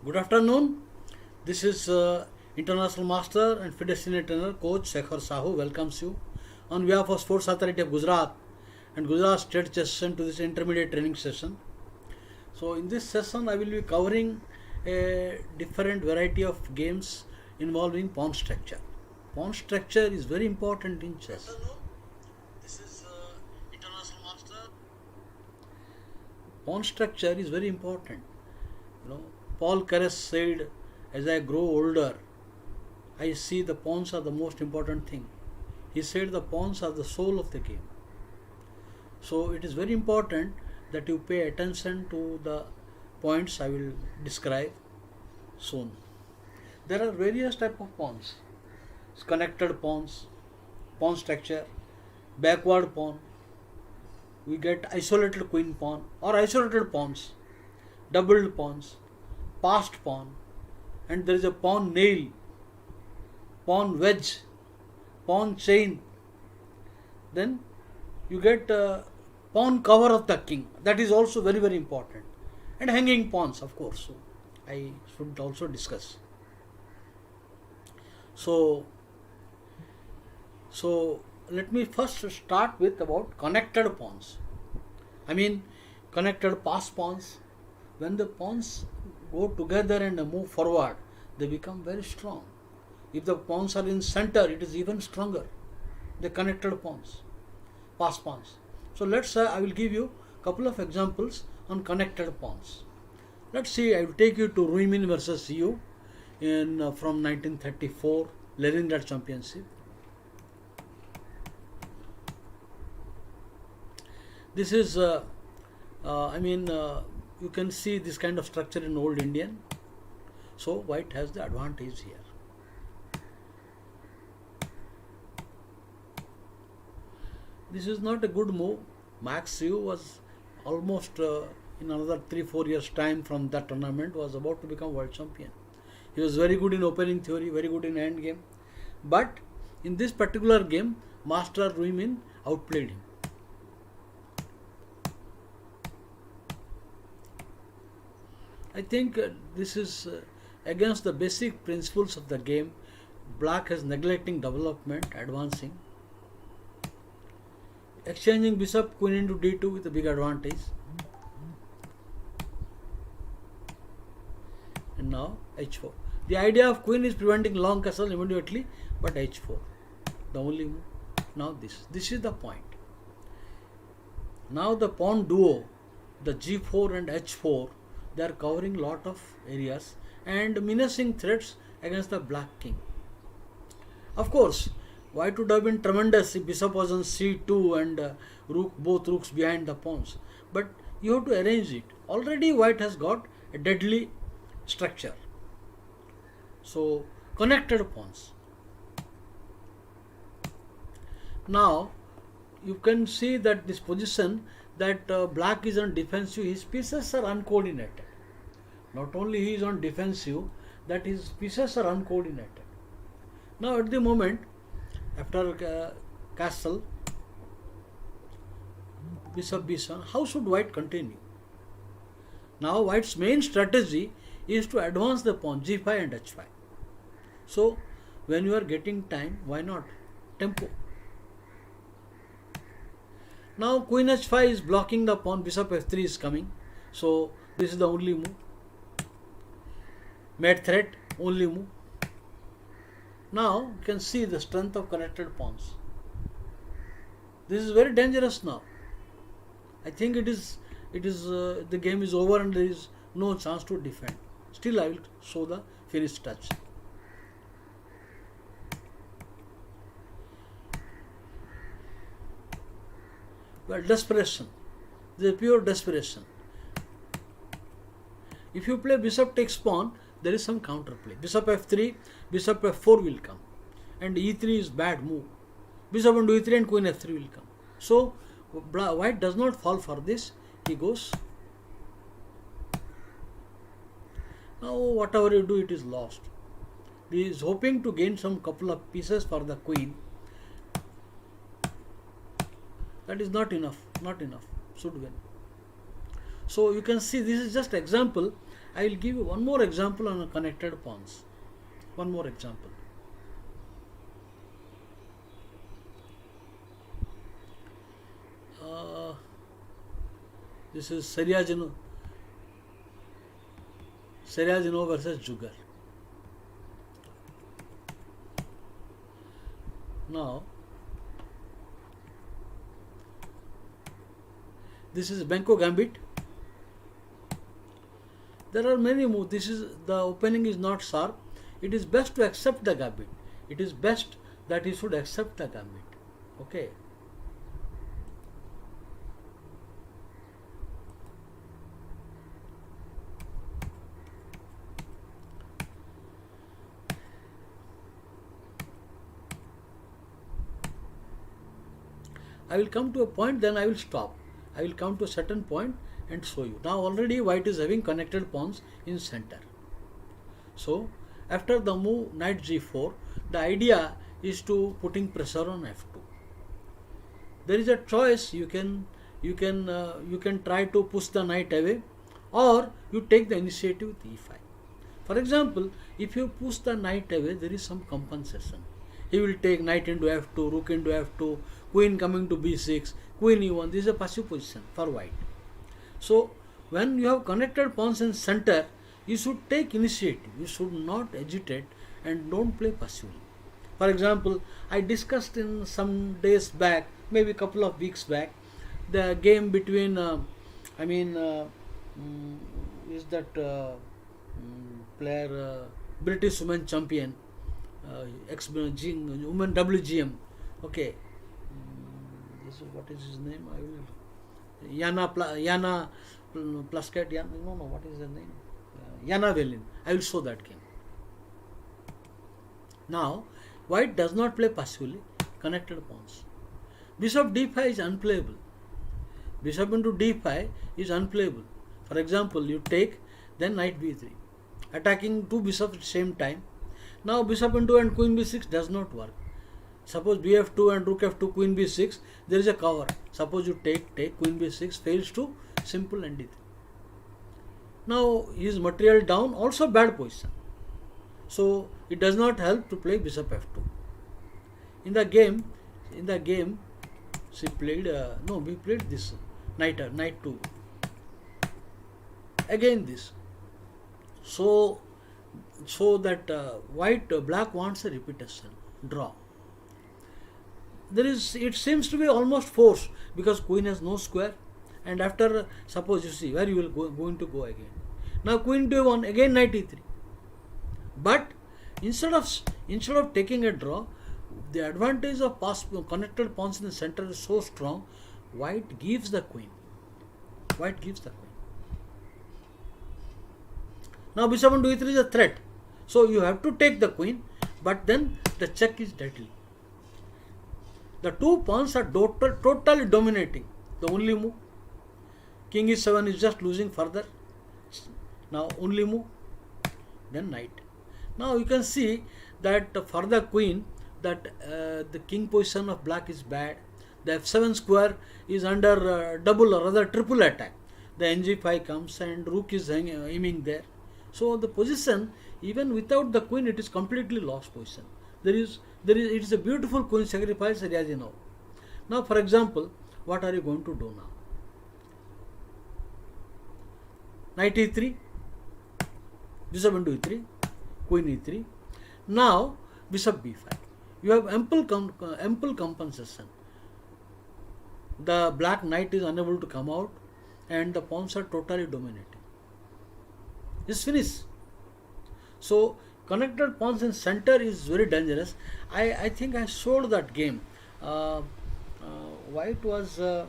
Good afternoon. This is International Master and Fitness Trainer Coach Sekhar Sahu welcomes you on behalf of Sports Authority of Gujarat and Gujarat State Chess session to this intermediate training session. So in this session I will be covering a different variety of games involving pawn structure. Pawn structure is very important in chess. This is International Master. Pawn structure is very important. Paul Keres said, as I grow older, I see the pawns are the most important thing. He said the pawns are the soul of the game. So it is very important that you pay attention to the points I will describe soon. There are various types of pawns. Connected pawns, pawn structure, backward pawn. We get isolated queen pawn or isolated pawns, doubled pawns, passed pawn, and there is a pawn nail, pawn wedge, pawn chain. Then you get pawn cover of the king. That is also very, very important. And hanging pawns, of course. So I should also discuss. So let me first start with about connected pawns. I mean connected pass pawns. When the pawns go together and move forward, they become very strong. If the pawns are in center, it is even stronger. The connected pawns, pass pawns. So let's I will give you a couple of examples on connected pawns. Let's see. I will take you to Ruimin versus Yu in from 1934 Leningrad Championship. This is you can see this kind of structure in old Indian. So white has the advantage here. This is not a good move. Max Yu was almost in another 3-4 years time from that tournament was about to become world champion. He was very good in opening theory, very good in end game. But in this particular game, Master Ruimin outplayed him. I think this is against the basic principles of the game. Black is neglecting development, advancing, exchanging bishop queen into d2 with a big advantage. And now h4. The idea of queen is preventing long castle immediately, but h4, the only move. Now this is the point. Now the pawn duo, the g4 and h4, they are covering lot of areas and menacing threats against the black king. Of course, white would have been tremendous if bishop was on c2 and both rooks behind the pawns. But you have to arrange it. Already white has got a deadly structure. So connected pawns. Now you can see that this position that black is on defensive, his pieces are uncoordinated. Not only he is on defensive, that his pieces are uncoordinated. Now at the moment, after castle, bishop b7, how should white continue? Now white's main strategy is to advance the pawn g5 and h5. So when you are getting time, why not? Tempo. Now queen h5 is blocking the pawn, bishop f3 is coming. So this is the only move. Mate threat, only move. Now you can see the strength of connected pawns. This is very dangerous now. I think it is the game is over and there is no chance to defend. Still I will show the finished touch. Well, desperation. This is pure desperation. If you play bishop takes pawn, there is some counterplay. Bishop f3, bishop f4 will come. And e3 is bad move. Bishop into e3 and queen f3 will come. So, white does not fall for this. He goes. Now, whatever you do, it is lost. He is hoping to gain some couple of pieces for the queen. That is not enough. Not enough. Should win. So you can see this is just example. I will give you one more example on a connected pawns. One more example. This is Seriazino versus Jugar. Now, this is Benko Gambit. There are many moves. The opening is not sharp. It is best to accept the gambit. It is best that he should accept the gambit. Okay. I will come to a point, then I will stop. I will come to a certain point and show you. Now already white is having connected pawns in center. So after the move knight g4, the idea is to putting pressure on f2. There is a choice. You can try to push the knight away, or you take the initiative with e5. For example, if you push the knight away, there is some compensation. He will take knight into f2, rook into f2, queen coming to b6, queen e1. This is a passive position for white. So when you have connected pawns in center, you should take initiative. You should not agitate and don't play passively. For example, I discussed in some days back, maybe a couple of weeks back, the game between is that player British women champion, women WGM. Okay, this is what is his name? I will Yana Plasket. No, what is the name? Yana Velin. I will show that game. Now, white does not play passively. Connected pawns. Bishop d5 is unplayable. Bishop into d5 is unplayable. For example, you take, then knight b3, attacking two bishops at the same time. Now bishop into and queen b6 does not work. Suppose bf2 and rook f2, queen b6, there is a cover. Suppose you take queen b6, fails to simple and d3. Now his material down, also bad position. So it does not help to play bishop f2. In the game, she played we played this knight 2. Again this. So that black wants a repetition, draw. It seems to be almost forced because queen has no square, and after suppose you see where you will going to go again. Now queen to a1, again knight e3. But instead of taking a draw, the advantage of connected pawns in the center is so strong. White gives the queen. Now bishop into e3 is a threat. So you have to take the queen, but then the check is deadly. The two pawns are totally dominating. The only move. King e7 is just losing further. Now only move. Then knight. Now you can see that for the queen, that the king position of black is bad. The f7 square is under double or rather triple attack. The ng5 comes and rook is aiming there. So the position, even without the queen, it is completely lost position. It is a beautiful queen sacrifice as you know. Now for example, what are you going to do now? Knight e3, bishop into e3, queen e3. Now bishop b5. You have ample compensation. The black knight is unable to come out and the pawns are totally dominating. It's finished. So connected pawns in center is very dangerous. I think I showed that game. White was who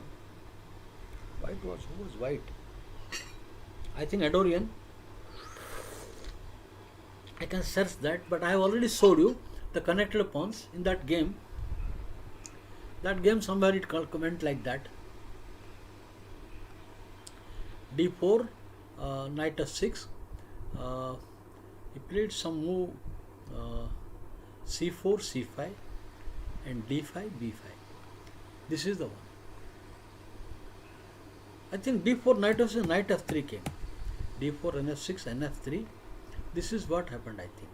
was white? I think Adorian. I can search that, but I have already showed you the connected pawns in that game. That game somewhere it went like that. d4, knight f6. He played some move c4, c5 and d5, b5. This is the one. I think d4, knight f6, knight f3 came. d4, nf6, nf3. This is what happened, I think.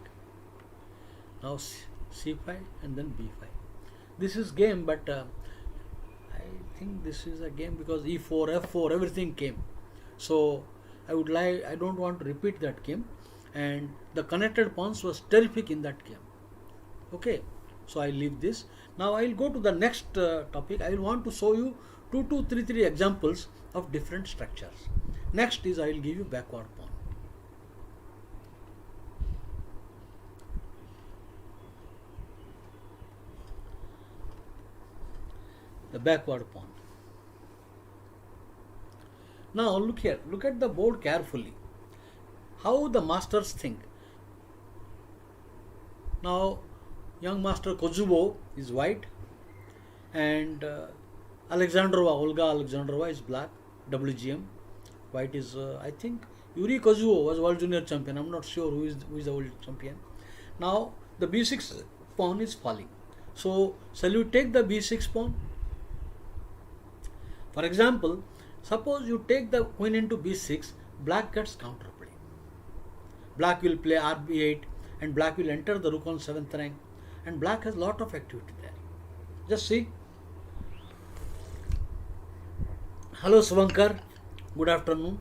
Now c5 and then b5. This is game, but I think this is a game because e4, f4, everything came. So I don't want to repeat that game, and the connected pawns was terrific in that game. Okay, so I leave this. Now I will go to the next topic. I will want to show you 2 to 3 examples of different structures. Next is I will give you backward pawn. The backward pawn. Now look here, look at the board carefully. How the masters think. Now young master Kozubo is white, and Olga Alexandrova is black, WGM. White is, I think, Yuri Kozubo was world junior champion. I'm not sure who is the world champion. Now the b6 pawn is falling. So shall you take the b6 pawn? For example, suppose you take the queen into b6, black gets counterplay. Black will play rb8 and black will enter the rook on 7th rank, and black has lot of activity there. Just see. Hello Savankar, good afternoon.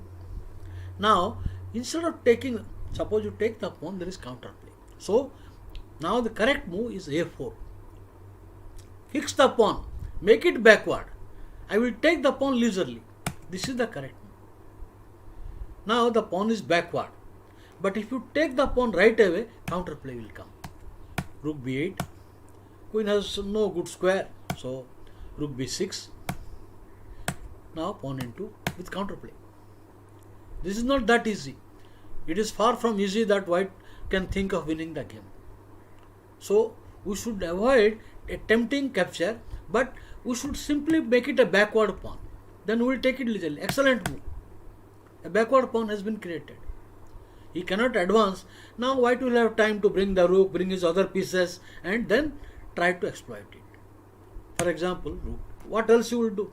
Now instead of taking, suppose you take the pawn, there is counterplay. So now the correct move is a4. Fix the pawn, make it backward. I will take the pawn leisurely. This is the correct move. Now the pawn is backward. But if you take the pawn right away, counterplay will come. Rook b8. Queen has no good square. So rook b6. Now pawn into with counterplay. This is not that easy. It is far from easy that white can think of winning the game. So we should avoid a tempting capture, but we should simply make it a backward pawn. Then we will take it leisurely. Excellent move. A backward pawn has been created. He cannot advance. Now white will have time to bring the rook, bring his other pieces, and then try to exploit it. For example, rook. What else you will do?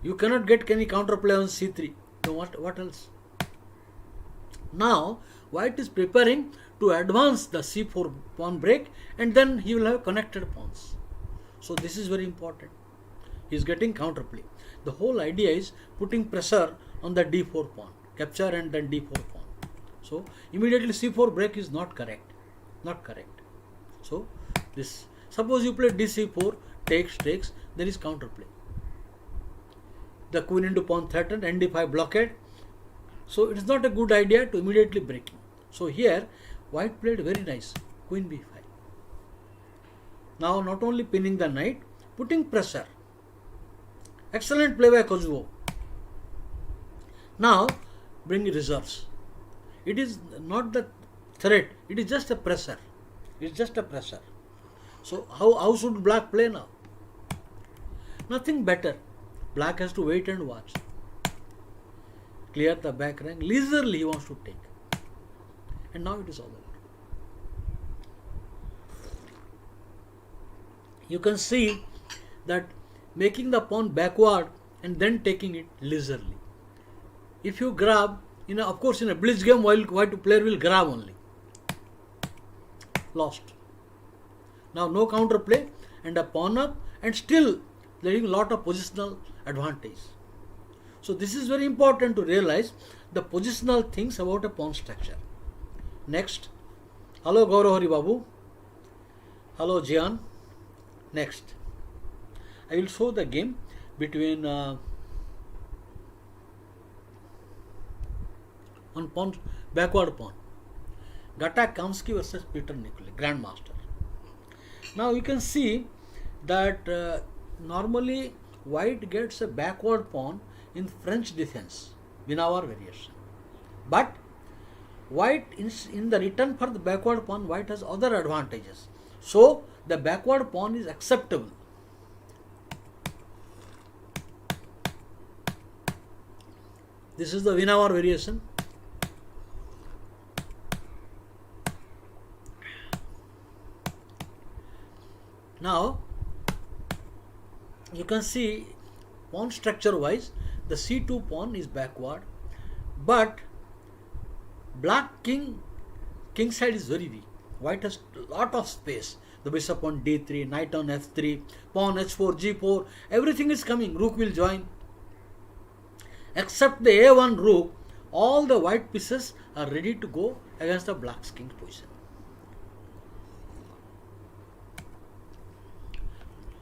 You cannot get any counterplay on c3. So what else? Now white is preparing to advance the c4 pawn break, and then he will have connected pawns. So this is very important. He is getting counterplay. The whole idea is putting pressure on the d4 pawn, capture and then d4 pawn. So immediately c4 break is not correct. Not correct. So this, suppose you play dc4, takes, there is counterplay. The queen into pawn threatened, nd5 blockade. So it is not a good idea to immediately breaking. So here white played very nice, queen b5. Now not only pinning the knight, putting pressure. Excellent play by Kozubo. Now bring reserves. It is not the threat, it is just a pressure. It is just a pressure. So how should black play now? Nothing better. Black has to wait and watch. Clear the back rank. Leisurely he wants to take. And now it is all over. You can see that making the pawn backward and then taking it leisurely. If you grab, of course in a blitz game, white player will grab only. Lost. Now no counterplay and a pawn up, and still there is a lot of positional advantage. So this is very important to realize the positional things about a pawn structure. Next. Hello Gaurav Hari Babu. Hello Jian. Next. I will show the game between on pawn, backward pawn. Gata Kamsky versus Peter Nicolai, Grandmaster. Now you can see that normally white gets a backward pawn in French defense, Binawar variation. But white, in the return for the backward pawn, white has other advantages. So the backward pawn is acceptable. This is the Binawar variation. Now you can see pawn structure wise, the c2 pawn is backward, But black king side is very weak. White has lot of space. The bishop on d3, knight on f3, pawn h4, g4, everything is coming. Rook will join. Except the a1 rook, all the white pieces are ready to go against the black king's position.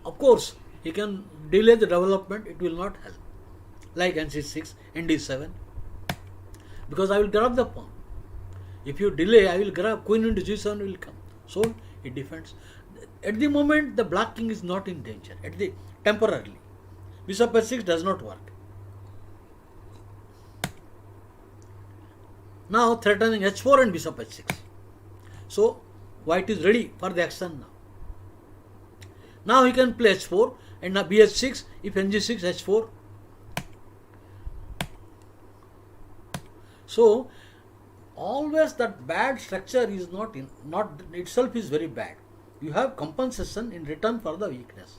Of course, he can delay the development, it will not help. Like nc6, nd7, because I will grab the pawn. If you delay, I will grab queen into g7 will come. So it defends. At the moment, the black king is not in danger. Temporarily, bishop h6 does not work. Now threatening h4 and bishop h6. So white is ready for the action now. Now he can play h4 and now bh6. If ng6, h4. So always that bad structure is not itself is very bad. You have compensation in return for the weakness.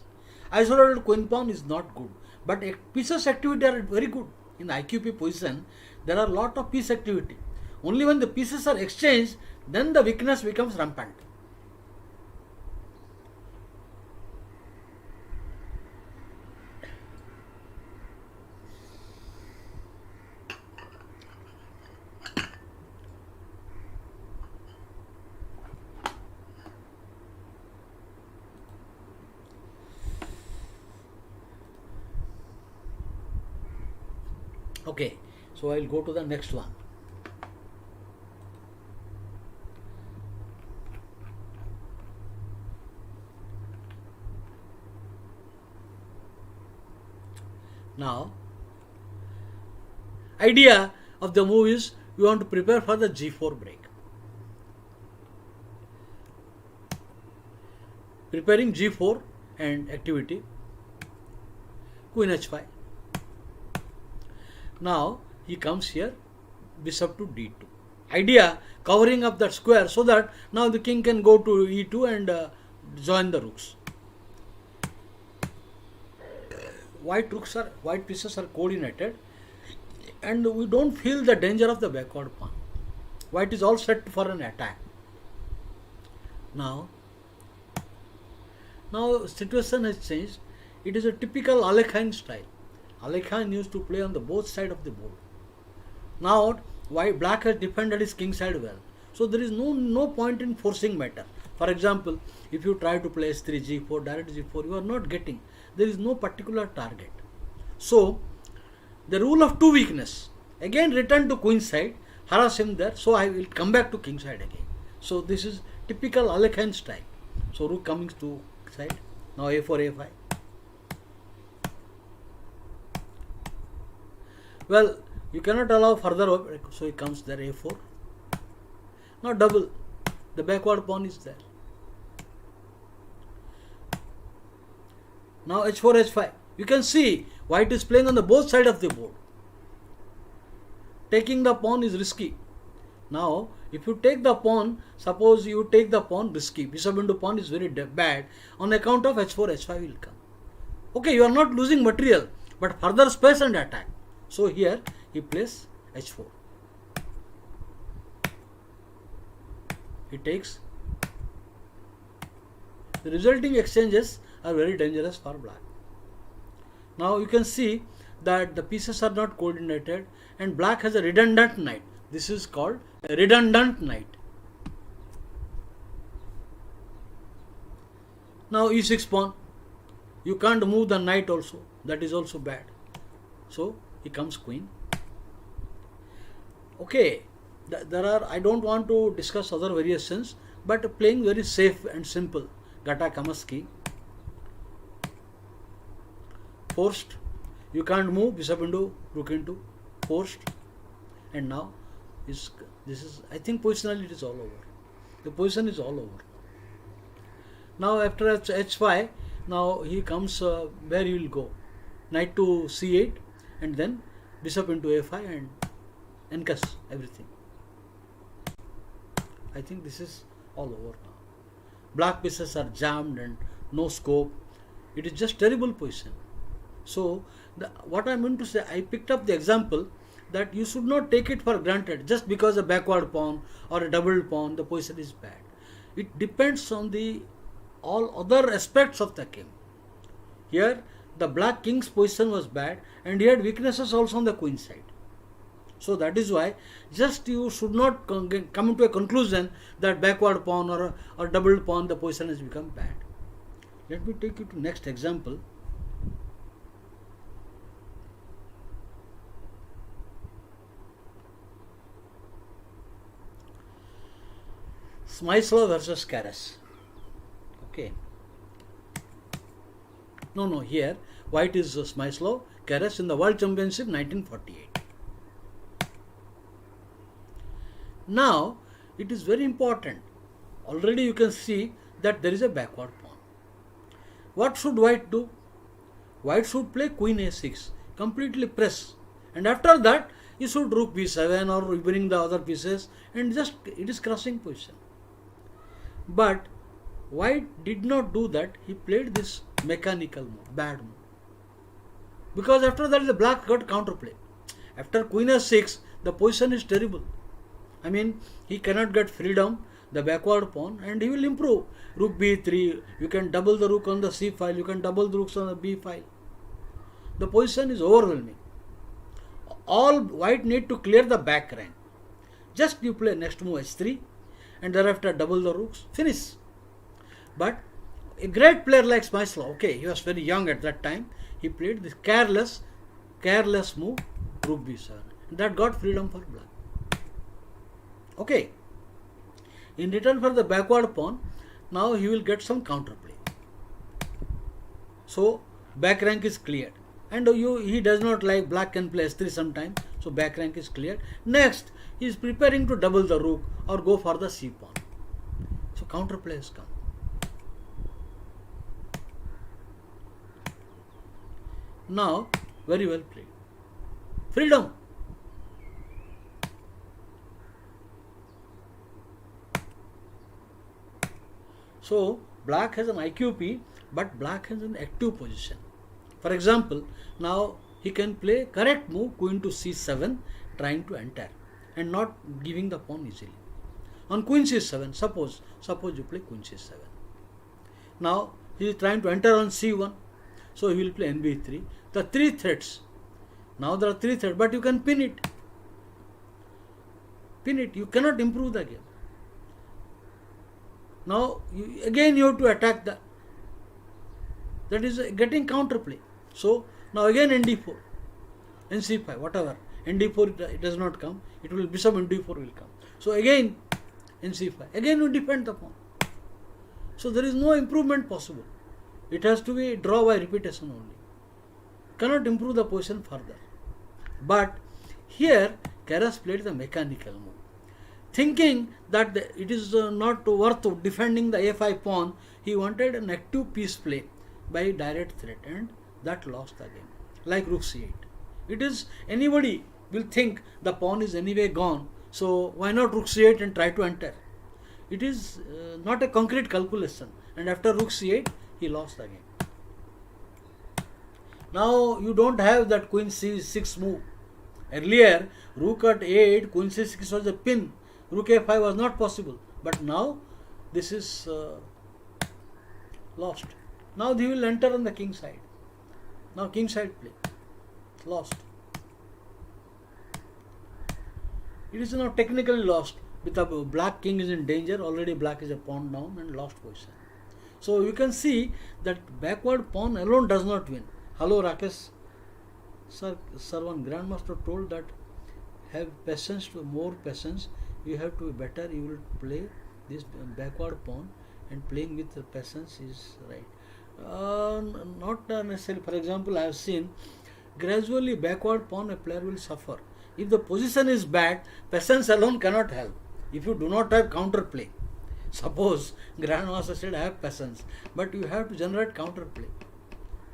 Isolated queen pawn is not good, but pieces activity are very good. In IQP position, there are lot of piece activity. Only when the pieces are exchanged, then the weakness becomes rampant. Okay, so I will go to the next one. Now, idea of the move is you want to prepare for the g4 break. Preparing g4 and activity, queen h5. Now he comes here, bishop to d2. Idea covering up that square so that now the king can go to e2 and join the rooks. White pieces are coordinated, and we don't feel the danger of the backward pawn. White is all set for an attack. Now situation has changed. It is a typical Alekhine style. Alekhine used to play on the both sides of the board. Now black has defended his king side well. So there is no point in forcing matter. For example, if you try to play h3, g4, direct g4, you are not getting. There is no particular target. So the rule of two weakness. Again return to queen side, harass him there. So I will come back to king side again. So this is typical Alekhine style. So rook coming to side. Now a4, a5. Well, you cannot allow further over, so it comes there a4. Now double. The backward pawn is there. Now h4, h5. You can see white is playing on the both sides of the board. Taking the pawn is risky. Now, if you take the pawn, suppose you take the pawn, risky. Bishop into pawn is very bad. On account of h4, h5 will come. Okay, you are not losing material, but further space and attack. So here he plays h4. He takes. The resulting exchanges are very dangerous for black. Now you can see that the pieces are not coordinated and black has a redundant knight. This is called a redundant knight. Now e6 pawn. You can't move the knight also. That is also bad. So he comes queen. Okay, there are, I don't want to discuss other variations, but playing very safe and simple. Gata Kamaski. Forced. You can't move. Bishop into, rook into. Forced. And now this is, I think positionally it is all over. The position is all over. Now after h5, now he comes where he will go. Knight to c8 and then bishop into a5 and encass everything. I think this is all over now. Black pieces are jammed and no scope. It is just terrible position. So what I meant to say, I picked up the example that you should not take it for granted just because a backward pawn or a double pawn the position is bad. It depends on the all other aspects of the game. Here the black king's position was bad and he had weaknesses also on the queen side. So that is why just you should not come to a conclusion that backward pawn or double pawn the position has become bad. Let me take you to next example. Smyslov versus Keres. Okay. No, here white is Smyslov, Keres in the World Championship 1948. Now it is very important. Already you can see that there is a backward pawn. What should white do? White should play queen a6, completely press, and after that you should rook b7 or bring the other pieces and just it is crossing position. But white did not do that. He played this mechanical move, bad move. Because after that the black got counterplay. After queen a6 the position is terrible. I mean he cannot get freedom, the backward pawn, and he will improve. Rook b3, you can double the rook on the c file, you can double the rooks on the b file. The position is overwhelming. All white need to clear the back rank. Just you play next move h3 and thereafter double the rooks, finish. But a great player like Smyslov, okay, he was very young at that time, he played this careless move, rook b7. That got freedom for black. Okay. In return for the backward pawn, now he will get some counterplay. So back rank is cleared. And he does not like black can play h3 sometime, so back rank is cleared. Next, he is preparing to double the rook or go for the c pawn. So counterplay has come. Now, very well played. Freedom. So black has an IQP, but black has an active position. For example, now he can play correct move queen to c7, trying to enter and not giving the pawn easily. On queen c7, suppose you play queen c7. Now he is trying to enter on c1, so he will play nb3. The three threats. Now there are three threats, but you can pin it. You cannot improve the game. Now again you have to attack that is getting counterplay. So now again nd4, nc5, whatever. nd4 it does not come. It will bishop nd4 will come. So again nc5. Again you defend the pawn. So there is no improvement possible. It has to be draw by repetition only. Cannot improve the position further. But here Keres played the mechanical move. Thinking that it is not worth defending the a5 pawn, he wanted an active piece play by direct threat, and that lost the game. Like rook c8. It is anybody will think the pawn is anyway gone, so why not rook c8 and try to enter? It is not a concrete calculation, and after rook c8 he lost the game. Now you don't have that queen c6 move. Earlier rook at a8, queen c6 was a pin. Rook a5 was not possible, but now this is lost. Now he will enter on the king side. Now king side play, lost. It is now technically lost. With the black king is in danger. Already black is a pawn down and lost position. So you can see that backward pawn alone does not win. Hello Rakesh. Sir, one grandmaster told that have patience, more patience. You have to be better. You will play this backward pawn, and playing with patience is right. Not necessarily. For example, I have seen gradually backward pawn a player will suffer. If the position is bad, patience alone cannot help. If you do not have counter play, suppose grandmaster said have patience, but you have to generate counter play.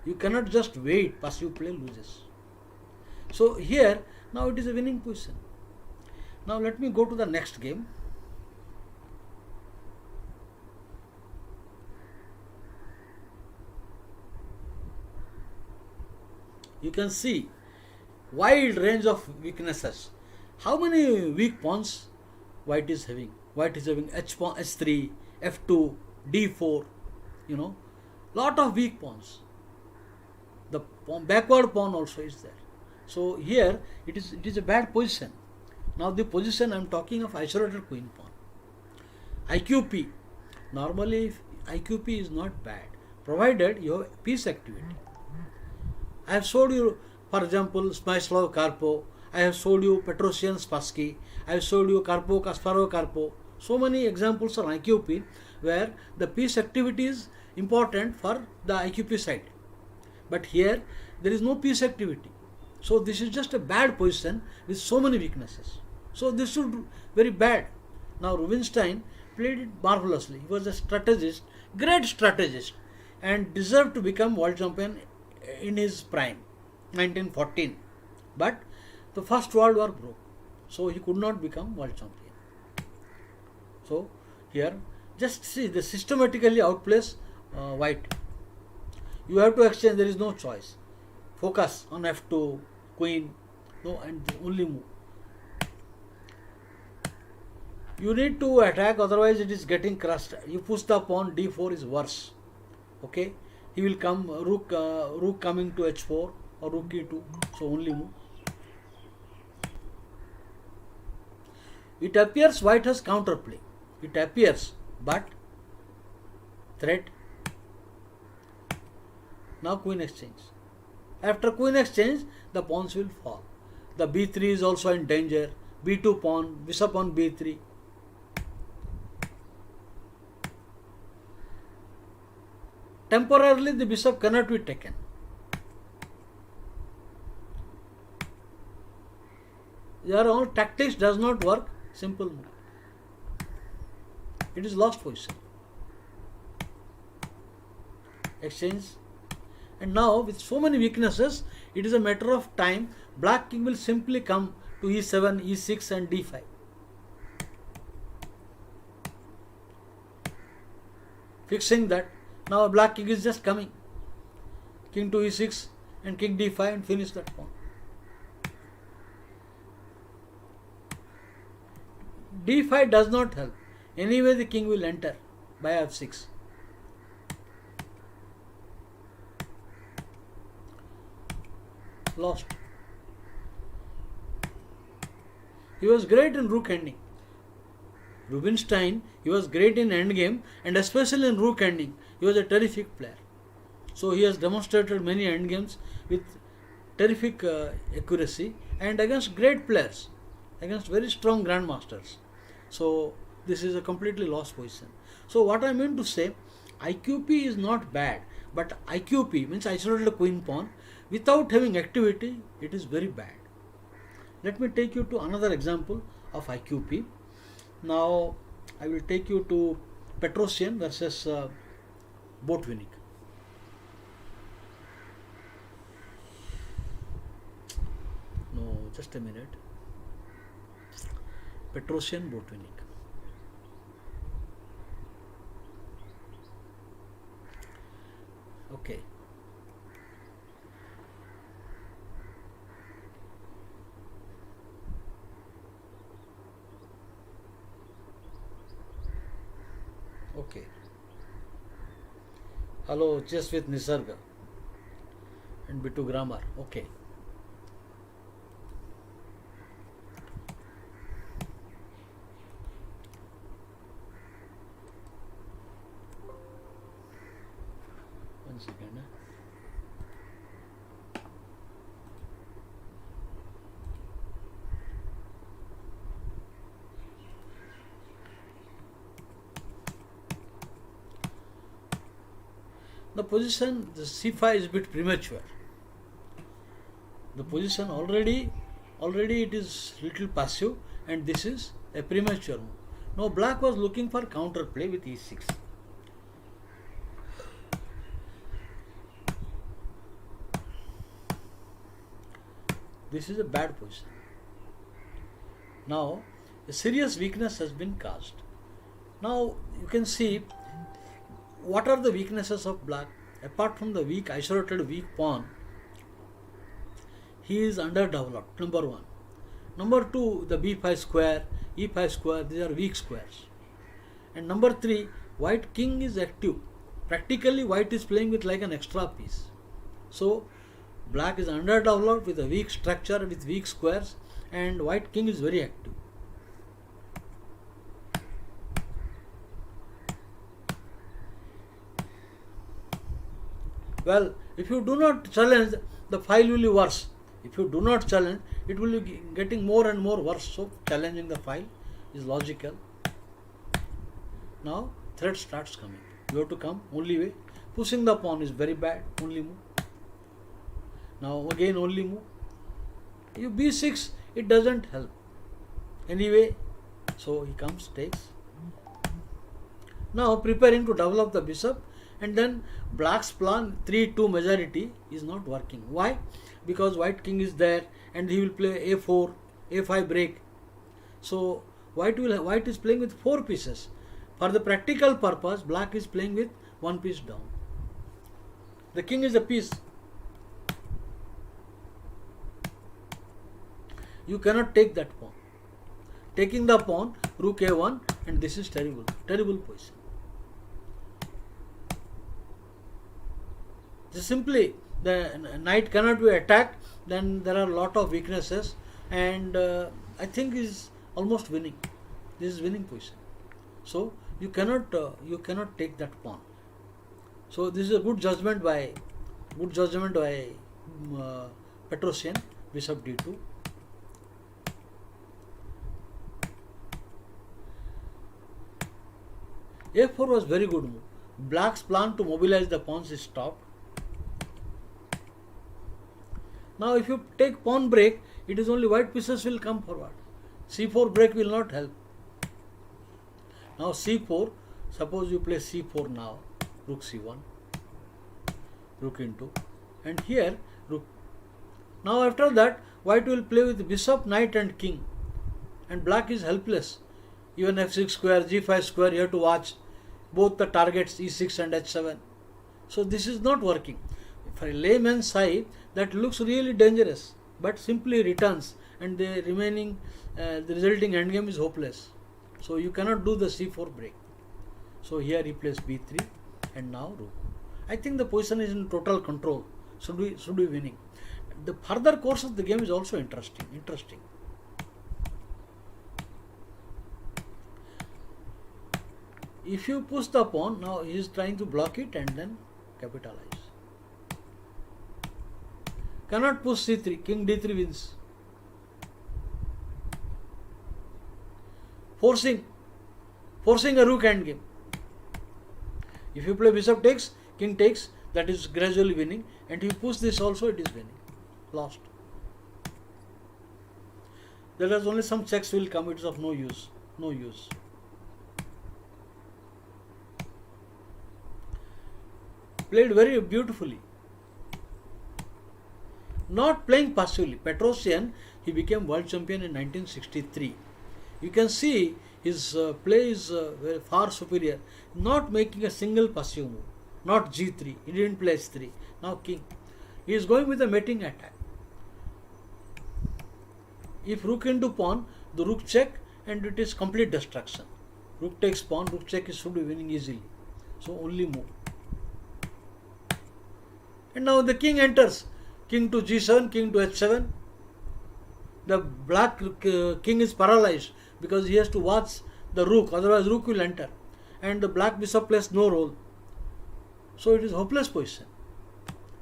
You cannot just wait. Passive play loses. So here now it is a winning position. Now let me go to the next game. You can see wide range of weaknesses. How many weak pawns white is having? White is having h pawn, h3, f2, d4. Lot of weak pawns. The backward pawn also is there. So here it is a bad position. Now the position I am talking of isolated queen pawn. IQP. Normally IQP is not bad, provided you have piece activity. I have showed you, for example, Smyslov Karpov. I have showed you Petrosian Spassky. I have showed you Karpov, Kasparov Karpov. So many examples on IQP where the piece activity is important for the IQP side. But here there is no piece activity. So this is just a bad position with so many weaknesses. So this should be very bad. Now Rubinstein played it marvelously. He was a strategist, great strategist, and deserved to become world champion in his prime, 1914. But the First World War broke, so he could not become world champion. So here, just see, they systematically outplace white. You have to exchange, there is no choice. Focus on f2, queen, no, and only move. You need to attack, otherwise it is getting crushed. You push the pawn, d4 is worse. Okay, he will come, rook coming to h4 or rook e2, so only move. It appears white has counterplay. It appears, but threat. Now queen exchange. After queen exchange, the pawns will fall. The b3 is also in danger. b2 pawn, bishop on b3. Temporarily the bishop cannot be taken. Your own tactics does not work. Simple move. It is lost position. Exchange. And now with so many weaknesses, it is a matter of time. Black king will simply come to e7, e6 and d5. Fixing that. Now black king is just coming. King to e6 and king d5 and finish that pawn. d5 does not help. Anyway the king will enter by f6. Lost. He was great in rook ending. Rubinstein, he was great in endgame and especially in rook ending. He was a terrific player. So he has demonstrated many endgames with terrific accuracy and against great players, against very strong grandmasters. So this is a completely lost position. So what I mean to say, IQP is not bad, but IQP means isolated queen pawn. Without having activity, it is very bad. Let me take you to another example of IQP. Now I will take you to Petrosian versus Botvinnik. No, just a minute. Petrosian, Botvinnik. Okay. Okay. Hello, chess with Nisarga and B2 grammar. Okay. One second. The position, the c5 is a bit premature. The position already it is little passive and this is a premature move. Now black was looking for counter play with e6. This is a bad position. Now a serious weakness has been caused. Now you can see what are the weaknesses of black. Apart from the isolated weak pawn, he is underdeveloped, number one. Number two, the b5 square, e5 square, these are weak squares. And number three, white king is active. Practically white is playing with like an extra piece. So black is underdeveloped with a weak structure with weak squares, and white king is very active. Well, if you do not challenge, the file will be worse. If you do not challenge, it will be getting more and more worse. So challenging the file is logical. Now threat starts coming. You have to come only way. Pushing the pawn is very bad. Only move. Now again only move. You b6, it doesn't help. Anyway, so he comes, takes. Now preparing to develop the bishop, and then black's plan 3-2 majority is not working. Why? Because white king is there and he will play a4, a5 break. So white is playing with 4 pieces. For the practical purpose, black is playing with 1 piece down. The king is a piece. You cannot take that pawn. Taking the pawn, rook a1, and this is terrible, terrible position. Just simply the knight cannot be attacked, then there are a lot of weaknesses, and I think is almost winning. This is winning position. So you cannot take that pawn. So this is a good judgment by Petrosian. Bishop d2. a4 was very good move. Black's plan to mobilize the pawns is stopped. Now if you take pawn break, it is only white pieces will come forward. c4 break will not help. Now c4, suppose you play c4 now, rook c1, rook into, and here rook. Now after that, white will play with bishop, knight and king, and black is helpless. Even f6 square, g5 square, you have to watch both the targets e6 and h7. So this is not working. For a layman's eye, that looks really dangerous, but simply returns, and the resulting endgame is hopeless. So you cannot do the c4 break. So here he plays b3, and now rook. I think the position is in total control. Should be winning. The further course of the game is also interesting. If you push the pawn, now he is trying to block it and then capitalize. Cannot push c3, king d3 wins. Forcing a rook endgame. If you play bishop takes, king takes, that is gradually winning, and if you push this also, it is winning. Lost. There is only some checks will come, it is of no use. Played very beautifully. Not playing passively. Petrosian, he became world champion in 1963. You can see his play is very far superior. Not making a single passive move. Not g3. He didn't play h3. Now king. He is going with a mating attack. If rook into pawn, the rook check, and it is complete destruction. Rook takes pawn, rook check should be winning easily. So only move. And now the king enters. King to g7, king to h7. The black king is paralyzed because he has to watch the rook, otherwise rook will enter. And the black bishop plays no role. So it is hopeless position.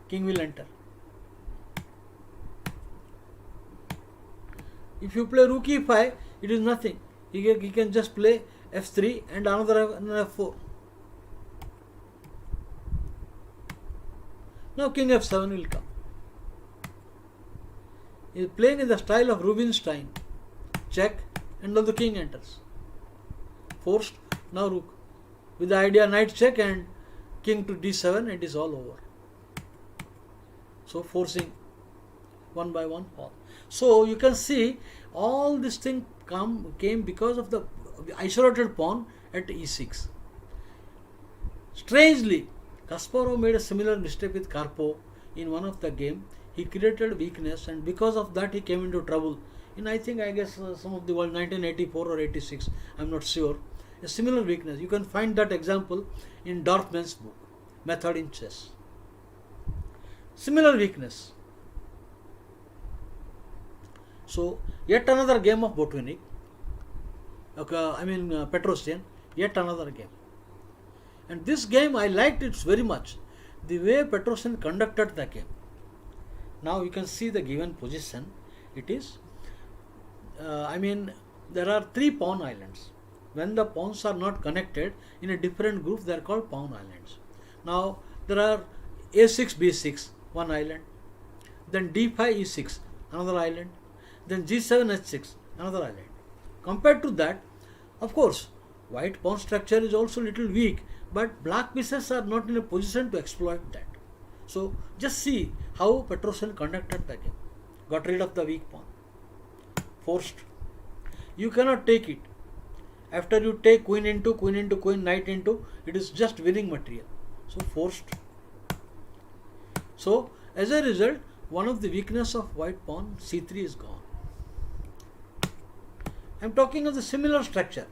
King will enter. If you play rook e5, it is nothing. He can just play f3 and another f4. Now king f7 will come. He is playing in the style of Rubinstein. Check, and now the king enters. Forced, now rook. With the idea knight check and king to d7, it is all over. So forcing one by one pawn. So you can see all this thing came because of the isolated pawn at e6. Strangely, Kasparov made a similar mistake with Karpov in one of the game. he created weakness, and because of that he came into trouble. In I guess some of the world 1984 or 86, I'm not sure. A similar weakness. You can find that example in Dorfman's book, Method in Chess. Similar weakness. So yet another game of Botvinnik. Petrosian. Yet another game. And this game I liked it very much. The way Petrosian conducted the game. Now you can see the given position. It is, there are 3 pawn islands. When the pawns are not connected in a different group, they are called pawn islands. Now there are a6, b6, one island. Then d5, e6, another island. Then g7, h6, another island. Compared to that, of course, white pawn structure is also little weak, but black pieces are not in a position to exploit that. So just see how Petrosian conducted the game. Got rid of the weak pawn. Forced. You cannot take it. After you take queen into, knight into, it is just winning material. So forced. So as a result, one of the weakness of white pawn, c3 is gone. I am talking of the similar structure.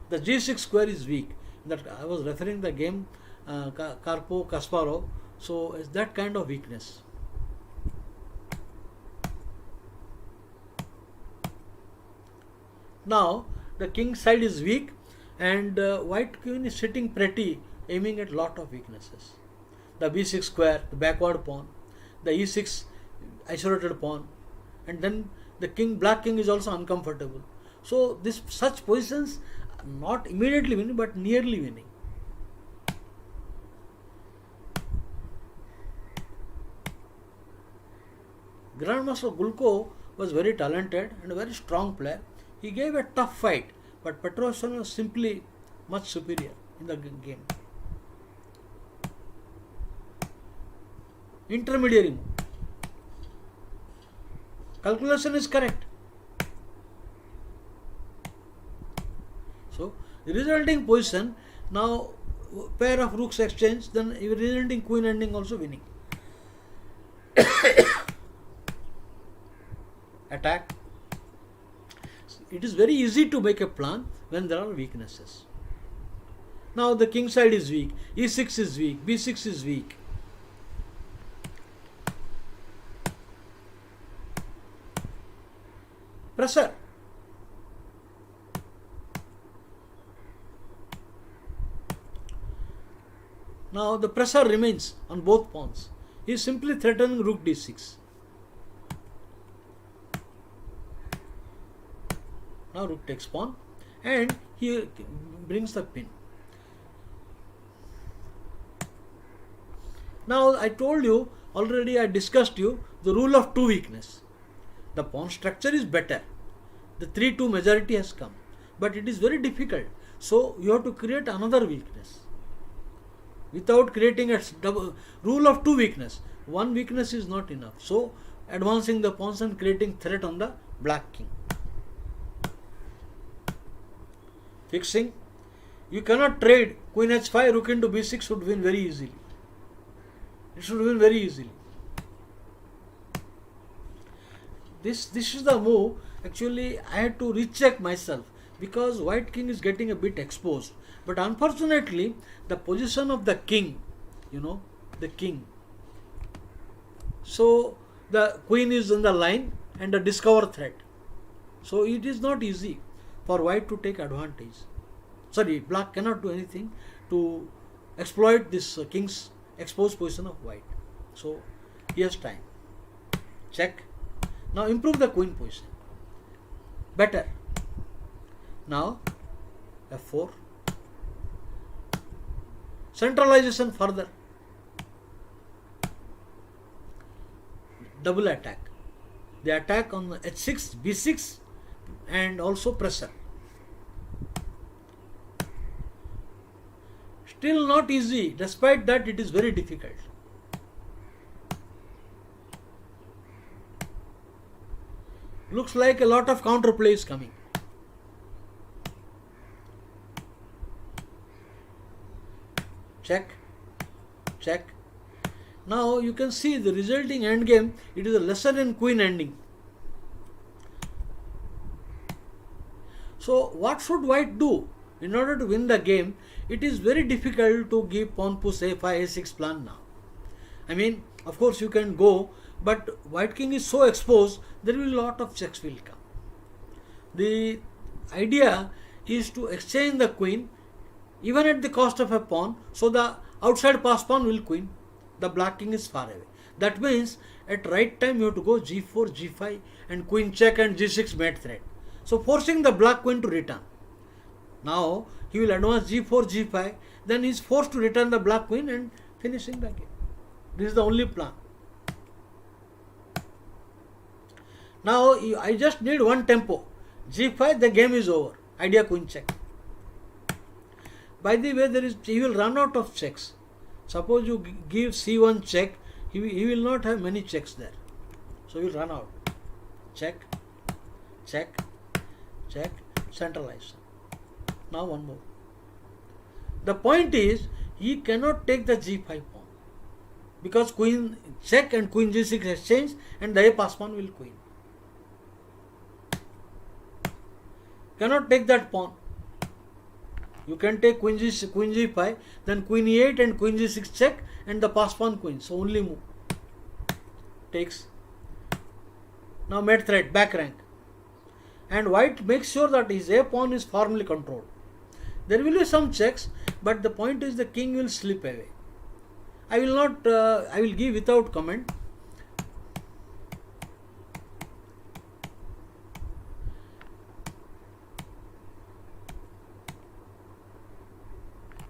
The g6 square is weak. That I was referring the game Karpov-Kasparov. So it's that kind of weakness. Now the king side is weak, and white queen is sitting pretty, aiming at lot of weaknesses. The b6 square, the backward pawn, the e6 isolated pawn, and then the black king is also uncomfortable. So such positions are not immediately winning, but nearly winning. Grandmaster Gulko was very talented and a very strong player. He gave a tough fight, but Petrosian was simply much superior in the game. Intermediary move. Calculation is correct. So the resulting position, now pair of rooks exchange, then resulting queen ending also winning. Attack. It is very easy to make a plan when there are weaknesses. Now the king side is weak, e6 is weak, b6 is weak. Pressure. Now the pressure remains on both pawns. He is simply threatening rook d6. Now rook takes pawn, and he brings the pin. Now I told you already, I discussed you the rule of 2 weakness. The pawn structure is better. The 3-2 majority has come, but it is very difficult. So you have to create another weakness. Without creating a rule of 2 weakness, 1 weakness is not enough. So advancing the pawns and creating threat on the black king. Fixing. You cannot trade queen h5, rook into b6 should win very easily. It should win very easily. This is the move. Actually, I had to recheck myself because white king is getting a bit exposed. But unfortunately, the position of the king, the king. So the queen is in the line and a discover threat. So it is not easy for white to take advantage. Sorry, black cannot do anything to exploit this king's exposed position of white. So he has time. Check. Now improve the queen position. Better. Now f4. Centralization further. Double attack. The attack on h6, b6 and also pressure. Still not easy. Despite that, it is very difficult. Looks like a lot of counterplay is coming. Check. Check. Now you can see the resulting endgame, it is a lesser in queen ending. So what should white do? In order to win the game, it is very difficult to give pawn push a5, a6 plan now. I mean, of course you can go, but white king is so exposed, there will be a lot of checks will come. The idea is to exchange the queen even at the cost of a pawn, so the outside pass pawn will queen. The black king is far away. That means at right time you have to go g4, g5 and queen check and g6 mate threat. So forcing the black queen to return. Now he will advance g4, g5, then he is forced to return the black queen and finishing the game. This is the only plan. Now I just need one tempo. g5, the game is over. Idea queen check. By the way, he will run out of checks. Suppose you give c1 check, he will not have many checks there. So he will run out. Check, check, check, centralize. Now one more. The point is, he cannot take the g5 pawn, because queen check and queen g6 exchange and the a pass pawn will queen. Cannot take that pawn. You can take queen g5, then queen e8 and queen g6 check and the pass pawn queen. So only move. Takes. Now mate threat, back rank. And white makes sure that his a pawn is firmly controlled. There will be some checks, but the point is the king will slip away. I will give without comment.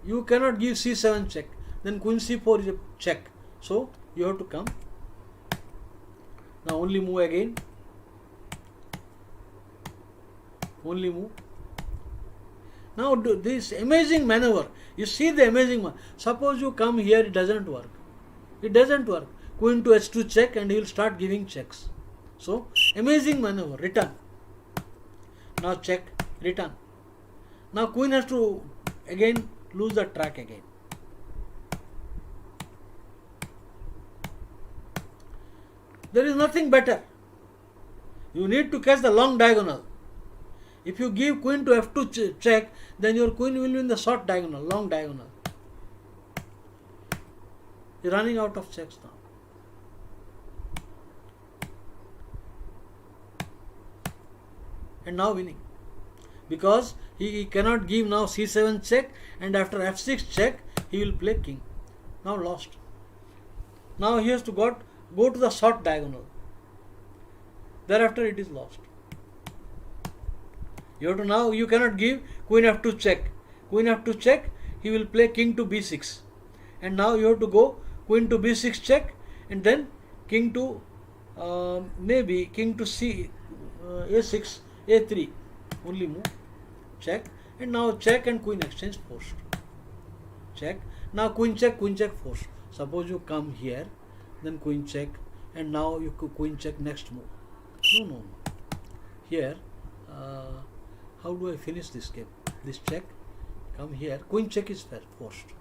You cannot give c7 check, then queen c4 is a check. So you have to come. Now only move again. Only move. Now do this amazing maneuver. You see the amazing one. Suppose you come here, it doesn't work. It doesn't work. Queen to h2 check and he will start giving checks. So amazing maneuver. Return. Now check. Return. Now queen has to again lose the track again. There is nothing better. You need to catch the long diagonal. If you give queen to f2 check, then your queen will be in the short diagonal, long diagonal. You are running out of checks now. And now winning. Because he cannot give now c7 check, and after f6 check, he will play king. Now lost. Now he has to go to the short diagonal. Thereafter it is lost. You cannot give queen f2 check. Queen f2 check, he will play king to b6. And now you have to go queen to b6 check, and then king to maybe king to c a6, a3. Only move. Check. And now check and queen exchange forced. Check. Now queen check forced. Suppose you come here, then queen check, and now you queen check next move. No. Here, how do I finish this game? This check, come here, queen check is forced.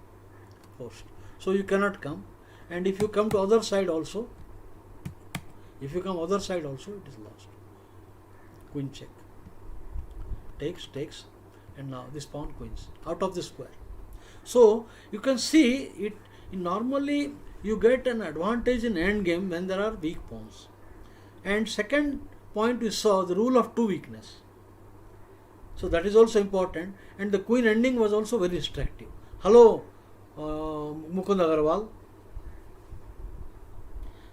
So you cannot come. And if you come to other side also, it is lost. Queen check. Takes, and now this pawn queens out of the square. So you can see it. Normally you get an advantage in endgame when there are weak pawns. And second point, we saw the rule of two weakness. So that is also important. And the queen ending was also very instructive. Hello, Mukund Agarwal.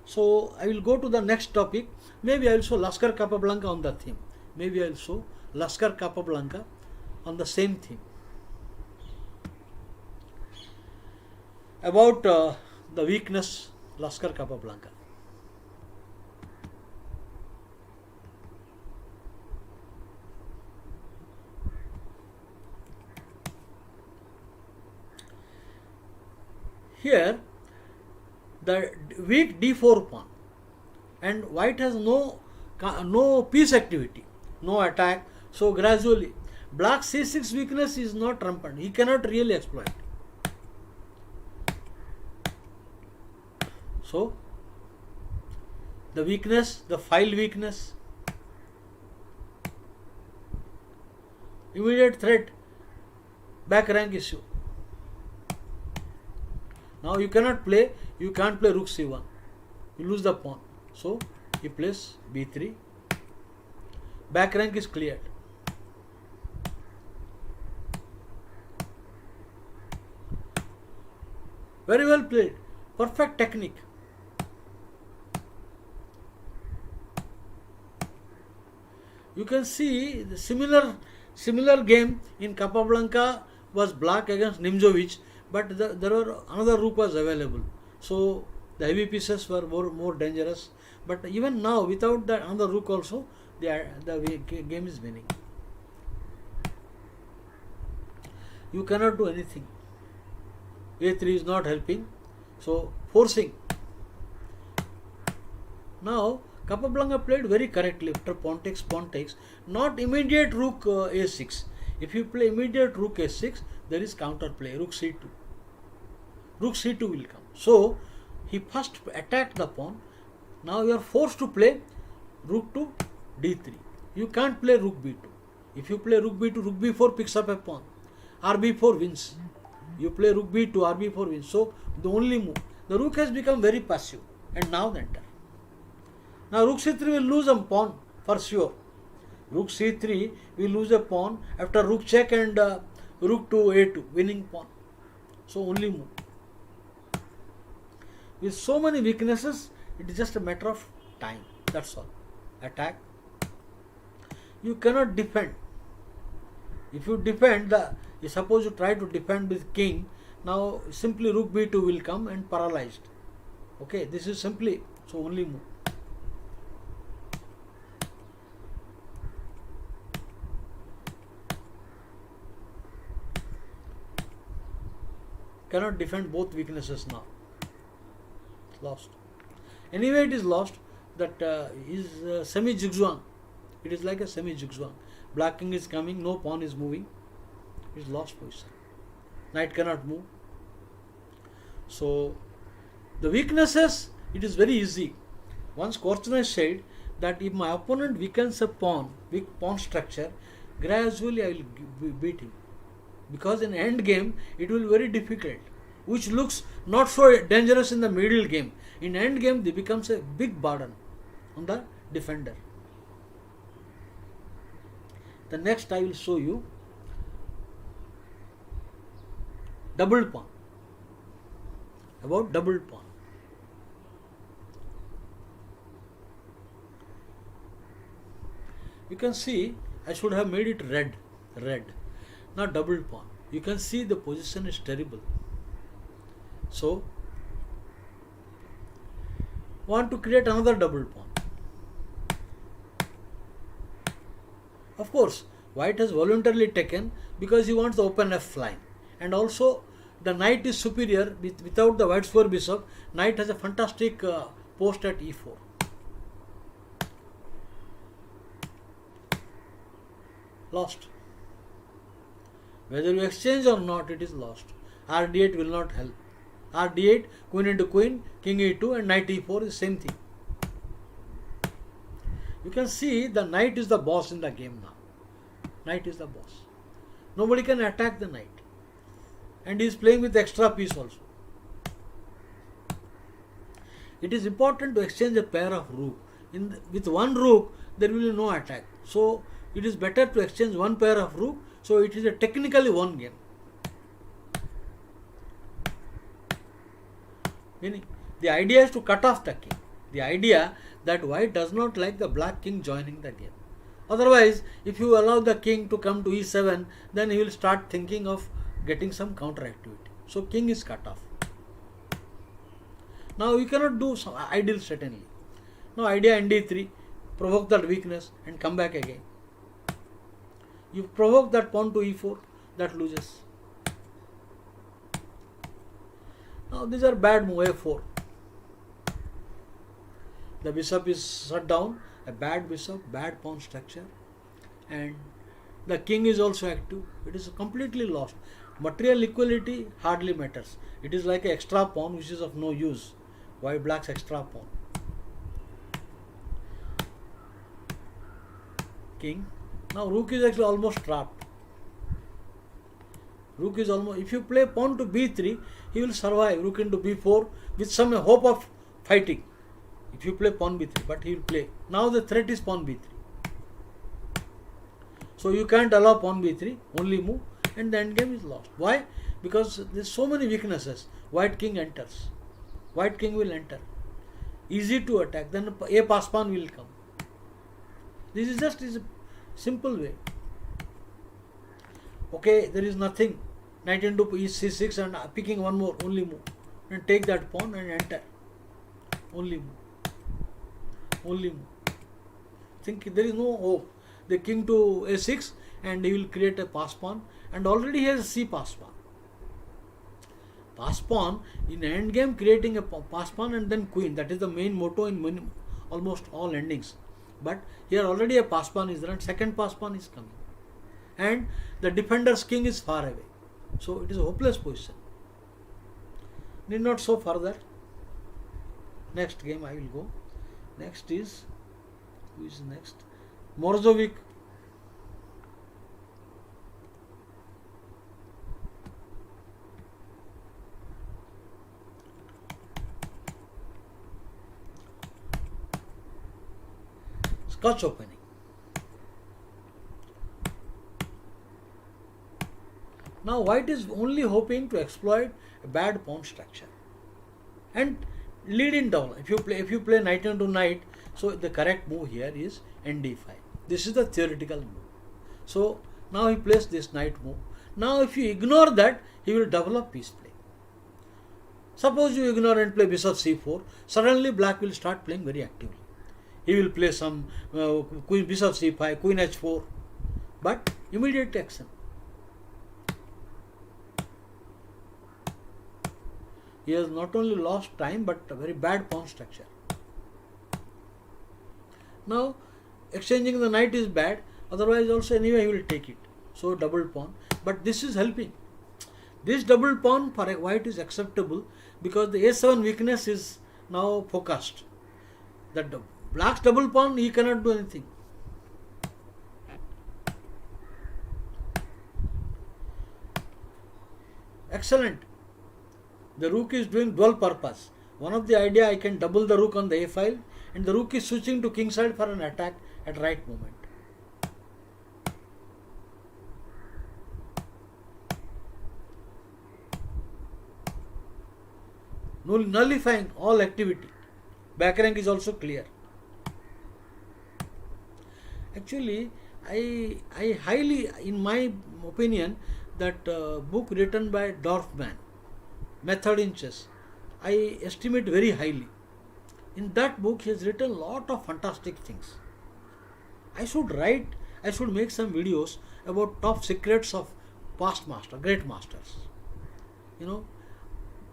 So I will go to the next topic. Maybe I will show Laskar Capablanca on the theme. Maybe I will show Laskar Capablanca on the same theme. About the weakness, Laskar Capablanca. Here, the weak d4 pawn, and white has no piece activity, no attack. So gradually, black c6 weakness is not rampant. He cannot really exploit. So the weakness, the file weakness, immediate threat, back rank issue. Now you can't play rook c1, you lose the pawn. So he plays b3, back rank is cleared. Very well played, perfect technique. You can see the similar game in Capablanca was black against Nimzovic, but there were another rook was available. So the heavy pieces were more dangerous. But even now, without that another rook also, the game is winning. You cannot do anything. A3 is not helping, so forcing. Now Capablanca played very correctly after pawn takes, not immediate rook a6. If you play immediate rook a6, there is counter play, rook c2. Rook c2 will come. So he first attacked the pawn. Now you are forced to play rook to d3. You can't play rook b2. If you play rook b2, rook b4 picks up a pawn. rb4 wins. You play rook b2, rb4 wins. So the only move. The rook has become very passive. And now the enter. Now rook c3 will lose a pawn for sure. Rook c3 will lose a pawn after rook check and rook to a2, winning pawn. So only move. With so many weaknesses, it is just a matter of time. That's all. Attack. You cannot defend. If you defend, suppose you try to defend with king, now simply rook b2 will come and paralyzed. Okay, this is simply, so only move. Cannot defend both weaknesses now. Lost. Anyway, it is lost. That is semi-zigzag. It is like a semi-zigzag. Black king is coming, no pawn is moving. It is lost position. Knight cannot move. So, the weaknesses, it is very easy. Once Korchner said that if my opponent weakens a pawn, weak pawn structure, gradually I will beat him. Because in end game, it will be very difficult, which looks not so dangerous in the middle game. In end game, it becomes a big burden on the defender. The next I will show you double pawn. About double pawn. You can see I should have made it red. Not double pawn. You can see the position is terrible. So, want to create another double pawn. Of course, white has voluntarily taken because he wants the open F line. And also, the knight is superior without the white square bishop. Knight has a fantastic post at e4. Lost. Whether you exchange or not, it is lost. rd8 will not help. rd8, queen into queen, king e2 and knight e4 is same thing. You can see the knight is the boss in the game now. Knight is the boss. Nobody can attack the knight. And he is playing with extra piece also. It is important to exchange a pair of rook. With one rook, there will be no attack. So, it is better to exchange one pair of rook. So, it is a technically one game. Meaning, the idea is to cut off the king. The idea that white does not like the black king joining the game. Otherwise, if you allow the king to come to e7, then he will start thinking of getting some counter activity. So, king is cut off. Now, you cannot do some ideal certainly. Now, idea nd3, provoke that weakness and come back again. You provoke that pawn to e4, that loses. Now, these are bad move, a4. The bishop is shut down, a bad bishop, bad pawn structure, and the king is also active. It is completely lost. Material equality hardly matters. It is like an extra pawn which is of no use. White black's extra pawn. King. Now rook is actually almost trapped. Rook is almost, if you play pawn to b3, he will survive rook into b4 with some hope of fighting. If you play pawn b3, but he will play. Now the threat is pawn b3. So you can't allow pawn b3, only move, and the endgame is lost. Why? Because there is so many weaknesses. White king enters. White king will enter. Easy to attack. Then a pass pawn will come. This is just a simple way. Okay, there is nothing. Knight into c6 and picking one more, only move. And take that pawn and enter. Only move. Only move. Think there is no hope. The king to a6 and he will create a pass pawn, and already he has a c pass pawn. Pass pawn in endgame, creating a pass pawn and then queen. That is the main motto in almost all endings. But here already a pass pawn is there and second pass pawn is coming. And the defender's king is far away. So it is a hopeless position. Need not so further. Next game I will go. Next is, who is next? Morzovic. Scotch opening. Now white is only hoping to exploit a bad pawn structure and lead in down. If you play knight into knight, so the correct move here is nd5. This is the theoretical move. So now he plays this knight move. Now if you ignore that, he will develop piece play. Suppose you ignore and play bishop c4, suddenly black will start playing very actively. He will play some queen, bishop c5, queen h4, but immediate action. He has not only lost time but a very bad pawn structure. Now exchanging the knight is bad, otherwise also anyway he will take it. So double pawn, but this is helping. This double pawn for white is acceptable because the a7 weakness is now focused. That black's double pawn, he cannot do anything. Excellent. The rook is doing dual purpose. One of the idea, I can double the rook on the a file, and the rook is switching to king side for an attack at right moment. Nullifying all activity. Back rank is also clear. Actually, I highly, in my opinion, that book written by Dorfman, Method in Chess, I estimate very highly. In that book, he has written a lot of fantastic things. I should make some videos about top secrets of past masters, great masters. You know,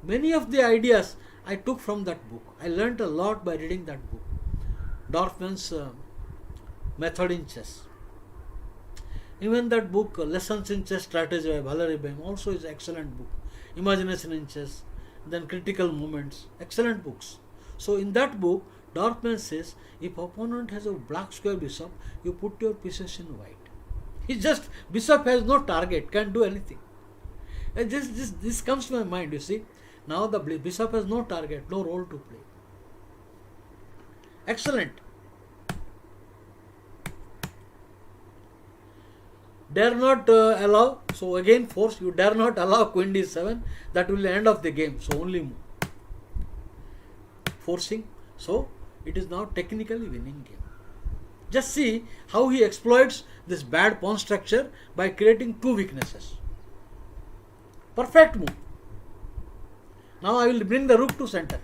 many of the ideas I took from that book. I learnt a lot by reading that book. Dorfman's Method in Chess. Even that book, Lessons in Chess Strategy by Valery Baum, also is an excellent book. Imagination in Chess, then Critical Moments, excellent books. So in that book, Dorfman says, if opponent has a black square bishop, you put your pieces in white. It's just, bishop has no target, can't do anything. And this comes to my mind, you see. Now the bishop has no target, no role to play. Excellent. Dare not allow, so again force, you dare not allow queen d7, that will be the end of the game, so only move. Forcing, so it is now technically winning game. Just see how he exploits this bad pawn structure by creating two weaknesses. Perfect move. Now I will bring the rook to center.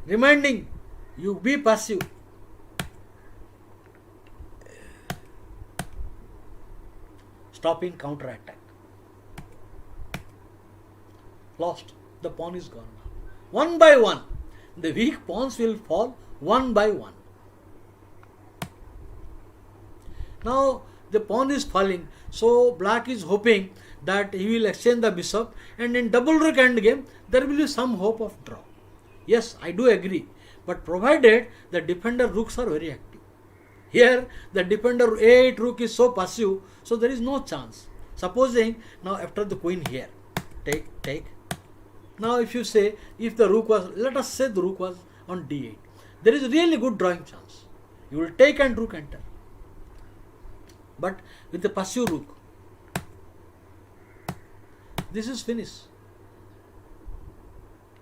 Reminding you, be passive. Stopping counter attack. Lost. The pawn is gone now. One by one. The weak pawns will fall one by one. Now the pawn is falling. So black is hoping that he will exchange the bishop, and in double rook endgame there will be some hope of draw. Yes, I do agree, but provided the defender rooks are very active. Here the defender A8 rook is so passive, so there is no chance. Supposing now after the queen here, take. Now if you say, if the rook was, let us say the rook was on D8, there is a really good drawing chance. You will take and rook enter. But with the passive rook, this is finished.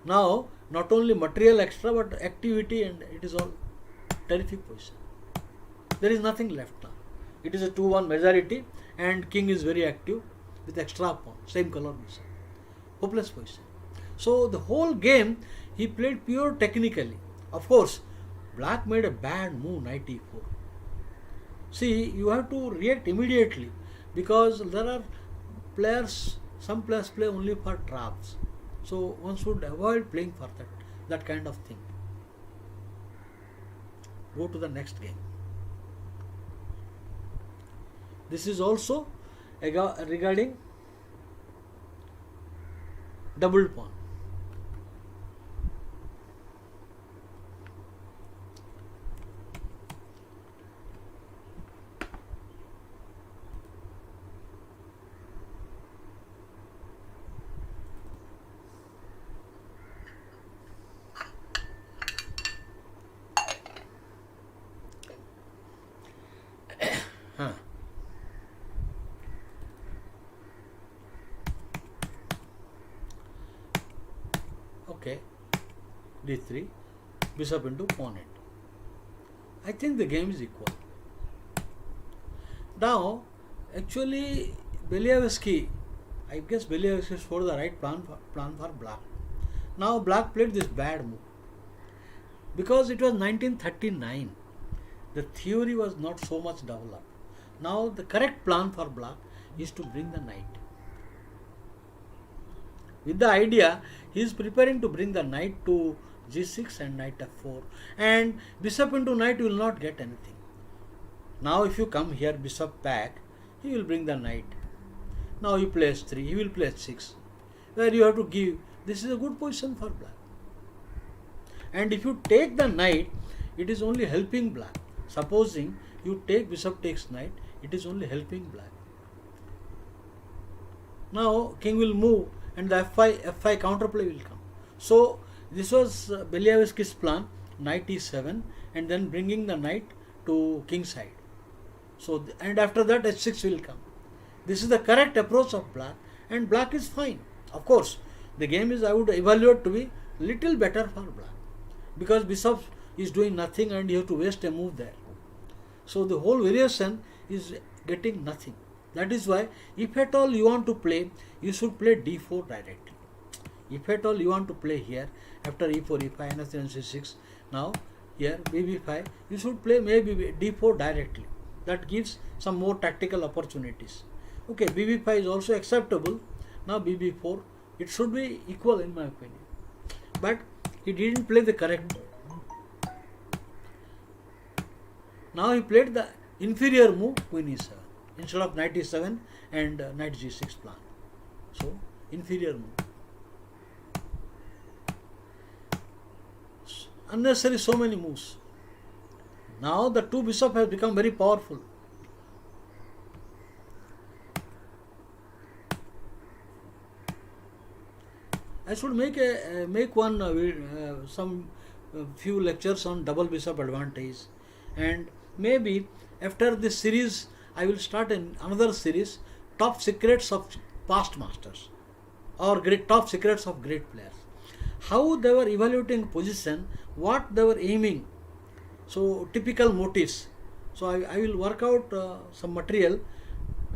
Now not only material extra but activity, and it is all terrific position. There is nothing left now. It is a 2-1 majority and king is very active with extra pawn, same color bishop. Hopeless position. So the whole game he played pure technically. Of course, black made a bad move, knight e4. See, you have to react immediately, because there are players, some players play only for traps. So one should avoid playing for that kind of thing. Go to the next game. This is also regarding double pawn. Okay, d3, bishop into pawn 8. I think the game is equal. Now, actually, Beliavsky, I guess Beliavsky showed the right plan for black. Now, black played this bad move. Because it was 1939, the theory was not so much developed. Now, the correct plan for black is to bring the knight. With the idea, he is preparing to bring the knight to g6 and knight f4, and bishop into knight will not get anything. Now if you come here, bishop back, he will bring the knight. Now he plays 3, he will play 6, where you have to give. This is a good position for black. And if you take the knight, it is only helping black. Supposing you take bishop takes knight, it is only helping black. Now king will move, and the f5 counterplay will come. So this was Beliavsky's plan, knight e7, and then bringing the knight to king side. So and after that h6 will come. This is the correct approach of black, and black is fine. Of course, the game is, I would evaluate to be little better for black, because bishop is doing nothing and you have to waste a move there. So the whole variation is getting nothing. That is why, if at all you want to play, you should play d4 directly. If at all you want to play here, after e4, e5, and c6, now here bb5, you should play maybe d4 directly. That gives some more tactical opportunities. Okay, bb5 is also acceptable. Now bb4, it should be equal in my opinion. But he didn't play the correct move. Now he played the inferior move, queen e7. Instead of knight e7 and knight g6 plan. So, inferior move. Unnecessary so many moves. Now the two bishop has become very powerful. I should make some few lectures on double bishop advantage, and maybe after this series I will start another series, top secrets of past masters, or top secrets of great players. How they were evaluating position, what they were aiming, so typical motives. So I will work out some material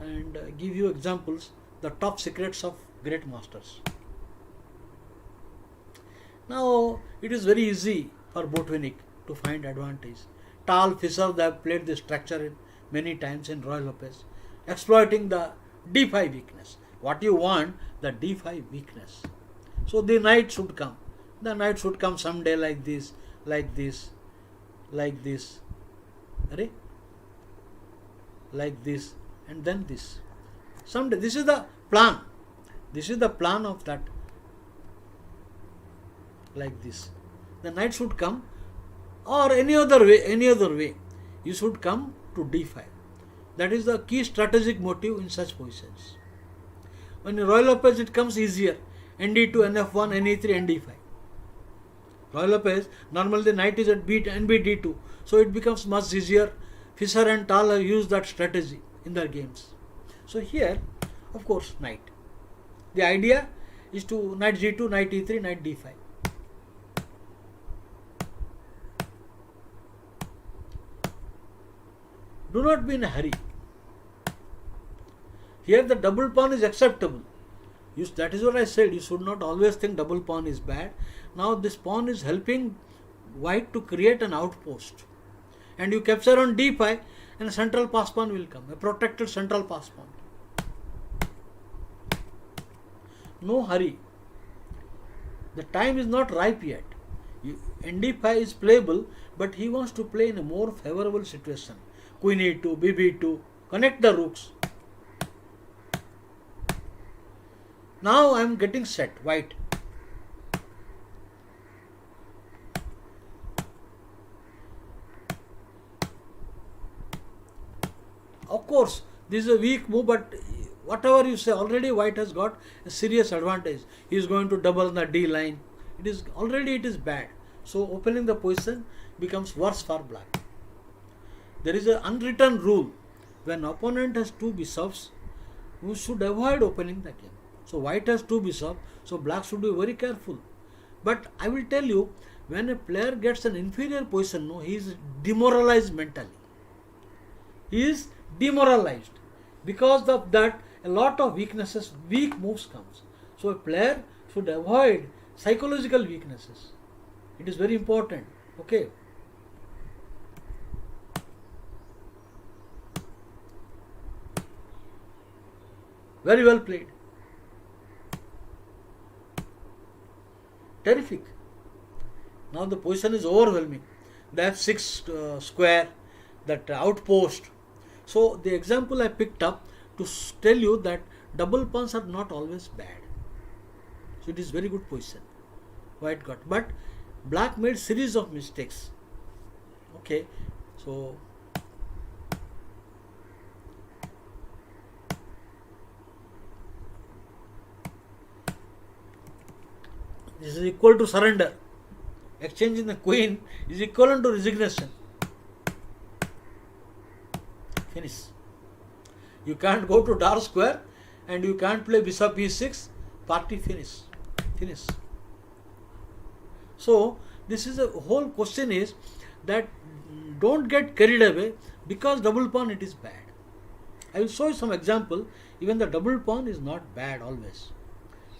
and give you examples, the top secrets of great masters. Now it is very easy for Botvinnik to find advantage. Tal, Fischer, they have played this structure many times in Roy Lopez, exploiting the d5 weakness. What you want, the d5 weakness. So the knight should come. The knight should come someday like this, like this, like this, like this, and then this. Someday, this is the plan. This is the plan of that. Like this. The knight should come, or any other way. You should come to d5. That is the key strategic motive in such positions. When in Royal Lopez it comes easier. nd2, nf1, ne3, nd5. Royal Lopez, normally the knight is at nbd2. So it becomes much easier. Fischer and Tal have used that strategy in their games. So here, of course, knight. The idea is to knight g2, knight e3, knight d5. Do not be in a hurry. Here the double pawn is acceptable. That is what I said. You should not always think double pawn is bad. Now this pawn is helping white to create an outpost. And you capture on d5 and a central pass pawn will come. A protected central pass pawn. No hurry. The time is not ripe yet. nd5 is playable, but he wants to play in a more favorable situation. Queen e2, bb2, connect the rooks. Now I am getting set, white. Of course, this is a weak move, but whatever you say, already white has got a serious advantage. He is going to double the D line. It is bad. So opening the position becomes worse for black. There is an unwritten rule. When opponent has two bishops, you should avoid opening the game. So white has two bishops, so black should be very careful. But I will tell you, when a player gets an inferior position, he is demoralized mentally. He is demoralized. Because of that, a lot of weak moves comes. So a player should avoid psychological weaknesses. It is very important. Okay. Very well played. Terrific. Now the position is overwhelming. The f6 square, that outpost. So the example I picked up to tell you that double pawns are not always bad. So it is very good position. White got. But black made series of mistakes. Okay. So this is equal to surrender. Exchanging the queen is equivalent to resignation. Finish. You can't go to dark square and you can't play bishop e6. Party finish. Finish. So this is a whole question is that don't get carried away because double pawn it is bad. I will show you some example. Even the double pawn is not bad always.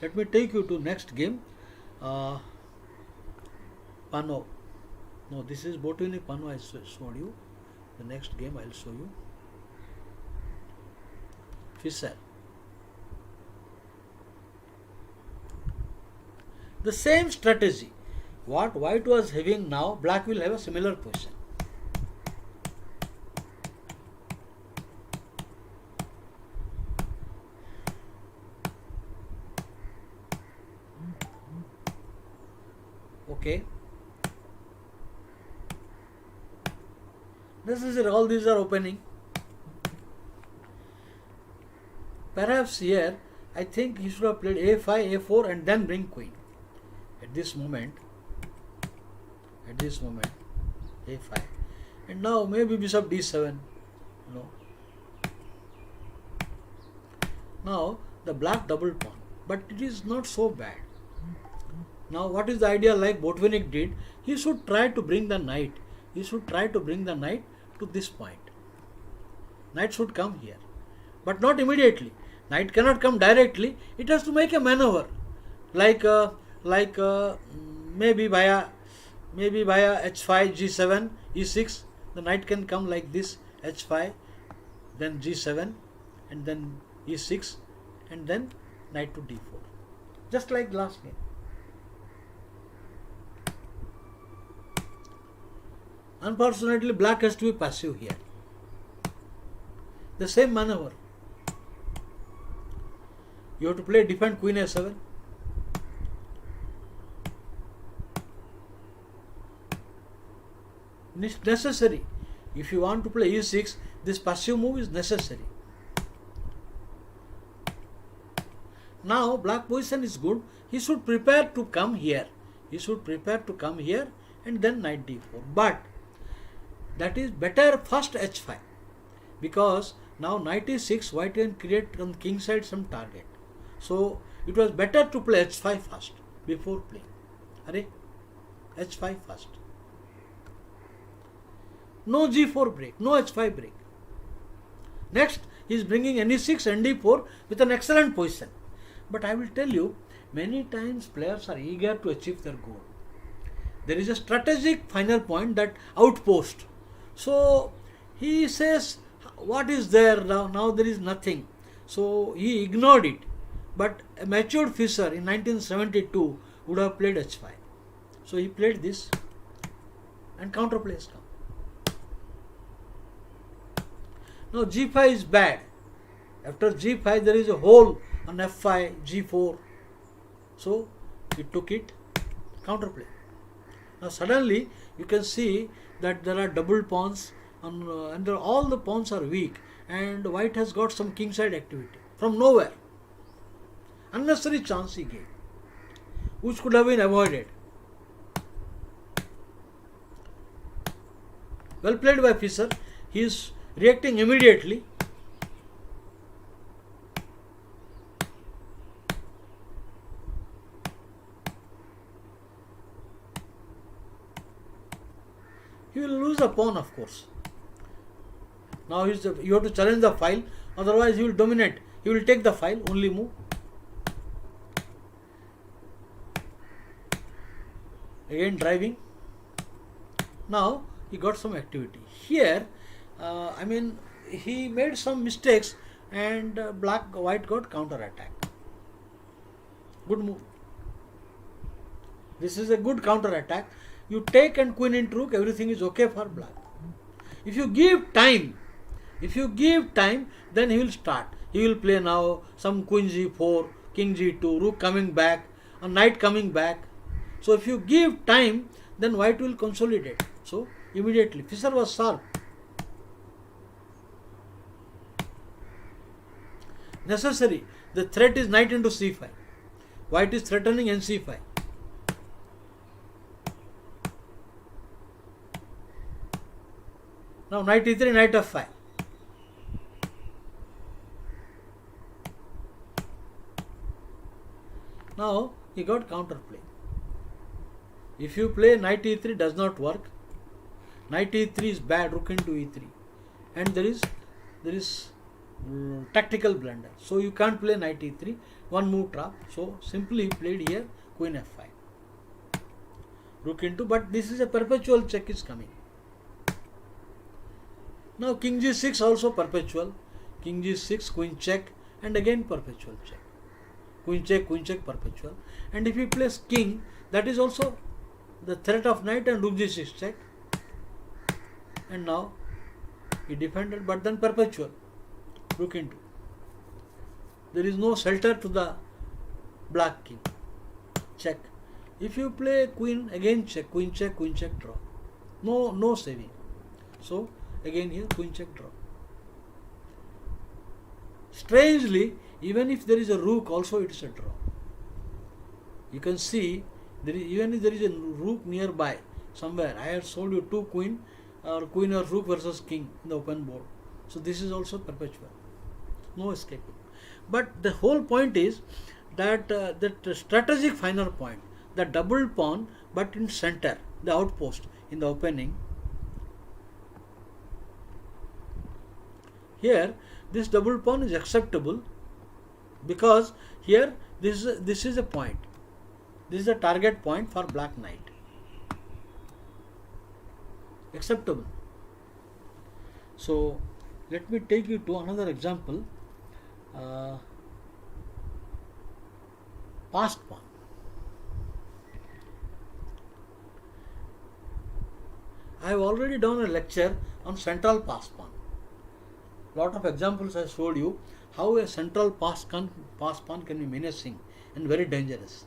Let me take you to next game. Pano. No, this is Botvinnik Pano I showed you. The next game I will show you. Fischer. The same strategy. What white was having now, black will have a similar position. Okay. This is it. All these are opening. Perhaps here, I think he should have played a5, a4 and then bring queen. At this moment, a5. And now maybe bishop d7. No. Now the black double pawn. But it is not so bad. Now what is the idea like Botvinnik did? He should try to bring the knight. He should try to bring the knight to this point. Knight should come here. But not immediately. Knight cannot come directly. It has to make a maneuver. Like maybe via h5, g7, e6. The knight can come like this, h5, then g7, and then e6, and then knight to d4. Just like last game. Unfortunately, black has to be passive here. The same maneuver. You have to play defend queen a7. It's necessary. If you want to play e6, this passive move is necessary. Now black position is good. He should prepare to come here. He should prepare to come here and then knight d4. But that is better first h5, because now knight e6, white can create on the king side some target. So it was better to play h5 first before playing. H5 first. No g4 break, no h5 break. Next, he is bringing ne6 and d4 with an excellent position. But I will tell you, many times players are eager to achieve their goal. There is a strategic final point, that outpost. So he says, what is there now? Now there is nothing. So he ignored it. But a matured Fischer in 1972 would have played h5. So he played this and counterplay has come. Now g5 is bad. After g5 there is a hole on f5, g4. So he took it, counterplay. Now suddenly you can see that there are double pawns and all the pawns are weak, and white has got some kingside activity from nowhere. Unnecessary chance he gave, which could have been avoided. Well played by Fischer. He is reacting immediately. He will lose the pawn, of course. Now you have to challenge the file, otherwise he will dominate. He will take the file, only move. Again driving. Now he got some activity. Here, he made some mistakes and white got counter attack. Good move. This is a good counter attack. You take and queen into rook, everything is okay for black. If you give time, then he will start. He will play now some queen g4, king g2, rook coming back, a knight coming back. So if you give time, then white will consolidate. So immediately, Fischer was sharp. Necessary. The threat is knight into c5. White is threatening nc5. Now knight e3, knight f5. Now he got counterplay. If you play knight e3, does not work. Knight e3 is bad, rook into e3, and there is tactical blunder. So you can't play knight e3, one move trap. So simply he played here queen f5, rook into. But this is a perpetual check is coming. Now king g6 also perpetual. King g6, queen check, and again perpetual check. Queen check, perpetual. And if he plays king, that is also the threat of knight and rook g6 check. And now he defended, but then perpetual. Rook into. There is no shelter to the black king. Check. If you play queen, again check, queen check, draw. No saving. So again here queen check, draw. Strangely, even if there is a rook, also it is a draw. You can see even if there is a rook nearby somewhere. I had showed you two queen or rook versus king in the open board. So this is also perpetual. No escaping. But the whole point is that that strategic final point, the double pawn, but in center, the outpost in the opening. Here this double pawn is acceptable because here this is a point. This is a target point for black knight. Acceptable. So let me take you to another example. Passed pawn. I have already done a lecture on central passed pawn. Lot of examples I showed you. how a central pass pawn can be menacing and very dangerous.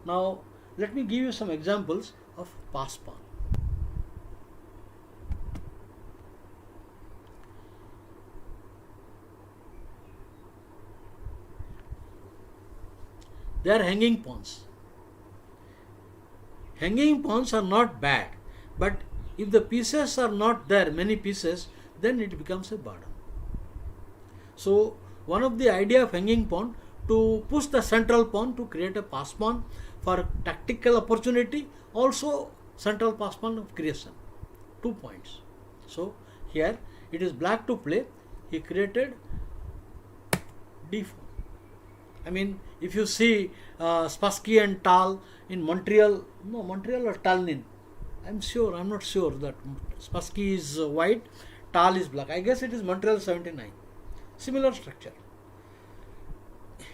Now let me give you some examples of pass pawn. They are hanging pawns. Hanging pawns are not bad, but if the pieces are not there, many pieces, then it becomes a burden. So one of the idea of hanging pawn to push the central pawn to create a pass pawn for tactical opportunity, also central pass pawn of creation. 2 points. So here it is black to play. He created d4. I mean, if you see Spassky and Tal in Montreal or Tallinn, I'm not sure that Spassky is white, Tal is black. I guess it is Montreal 79. Similar structure.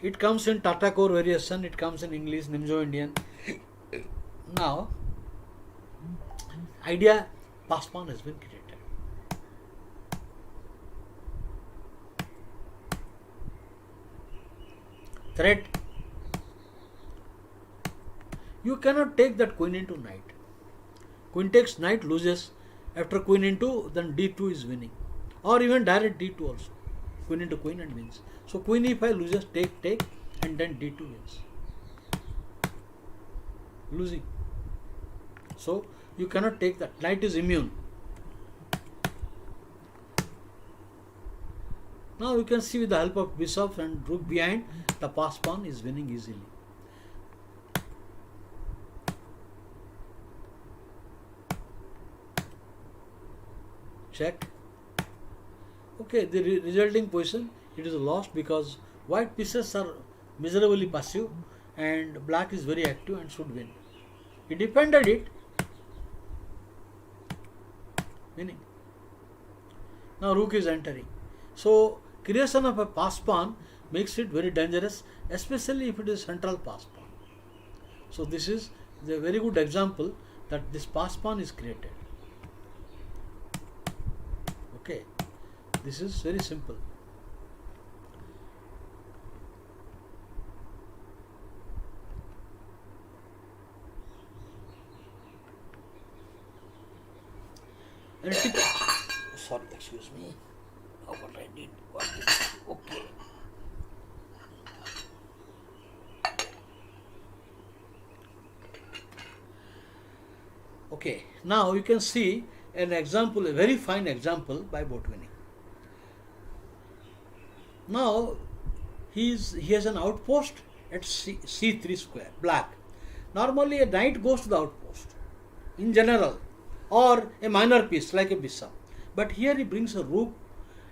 It comes in Tata Core variation, it comes in English, Nimzo Indian. Now, idea pass pawn has been created. Threat. You cannot take that queen into knight. Queen takes knight, loses. After queen into, then d2 is winning. Or even direct d2 also. Queen into queen and wins. So queen e5 loses, take, and then d2 wins. Losing. So you cannot take that. Knight is immune. Now you can see with the help of bishop and rook behind, the pass pawn is winning easily. Check. Okay, the resulting position, it is lost because white pieces are miserably passive and black is very active and should win. He defended it, winning. Now rook is entering. So creation of a pass pawn makes it very dangerous, especially if it is central pass pawn. So this is the very good example that this pass pawn is created. Okay, this is very simple. And sorry, excuse me. Oh, what I did. Okay. Okay, now you can see an example, a very fine example by Botvinnik. Now he has an outpost at C3 square, black. Normally a knight goes to the outpost in general, or a minor piece like a bishop. But here he brings a rook,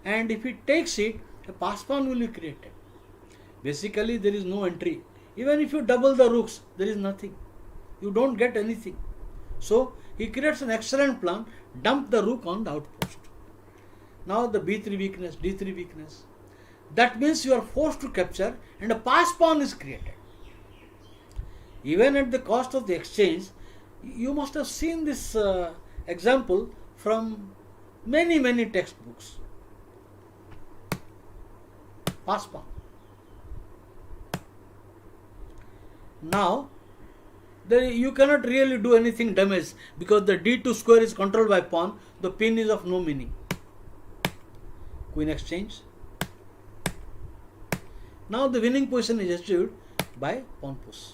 and if he takes it, a pass pawn will be created. Basically there is no entry. Even if you double the rooks, there is nothing. You don't get anything. So he creates an excellent plan, dump the rook on the outpost. Now the b3 weakness, d3 weakness. That means you are forced to capture and a pass pawn is created. Even at the cost of the exchange, you must have seen this example from many textbooks. Pass pawn. Now, you cannot really do anything damage because the d2 square is controlled by pawn. The pin is of no meaning. Queen exchange. Now the winning position is achieved by pawn push.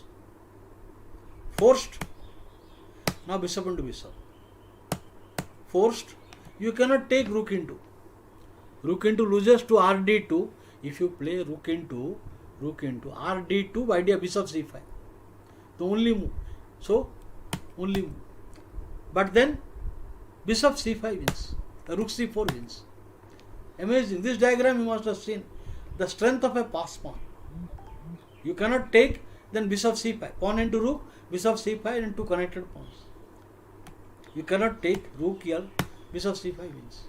Forced. Now bishop into bishop. Forced. You cannot take rook into. Rook into loses to rd2. If you play rook into rd2, by idea bishop c5. The only move. So, only move. But then, bishop c5 wins. Rook c4 wins. Amazing. This diagram you must have seen. The strength of a pass pawn. You cannot take, then bishop c5. Pawn into rook, bishop c5 and two connected pawns. You cannot take rook here, bishop c5 wins.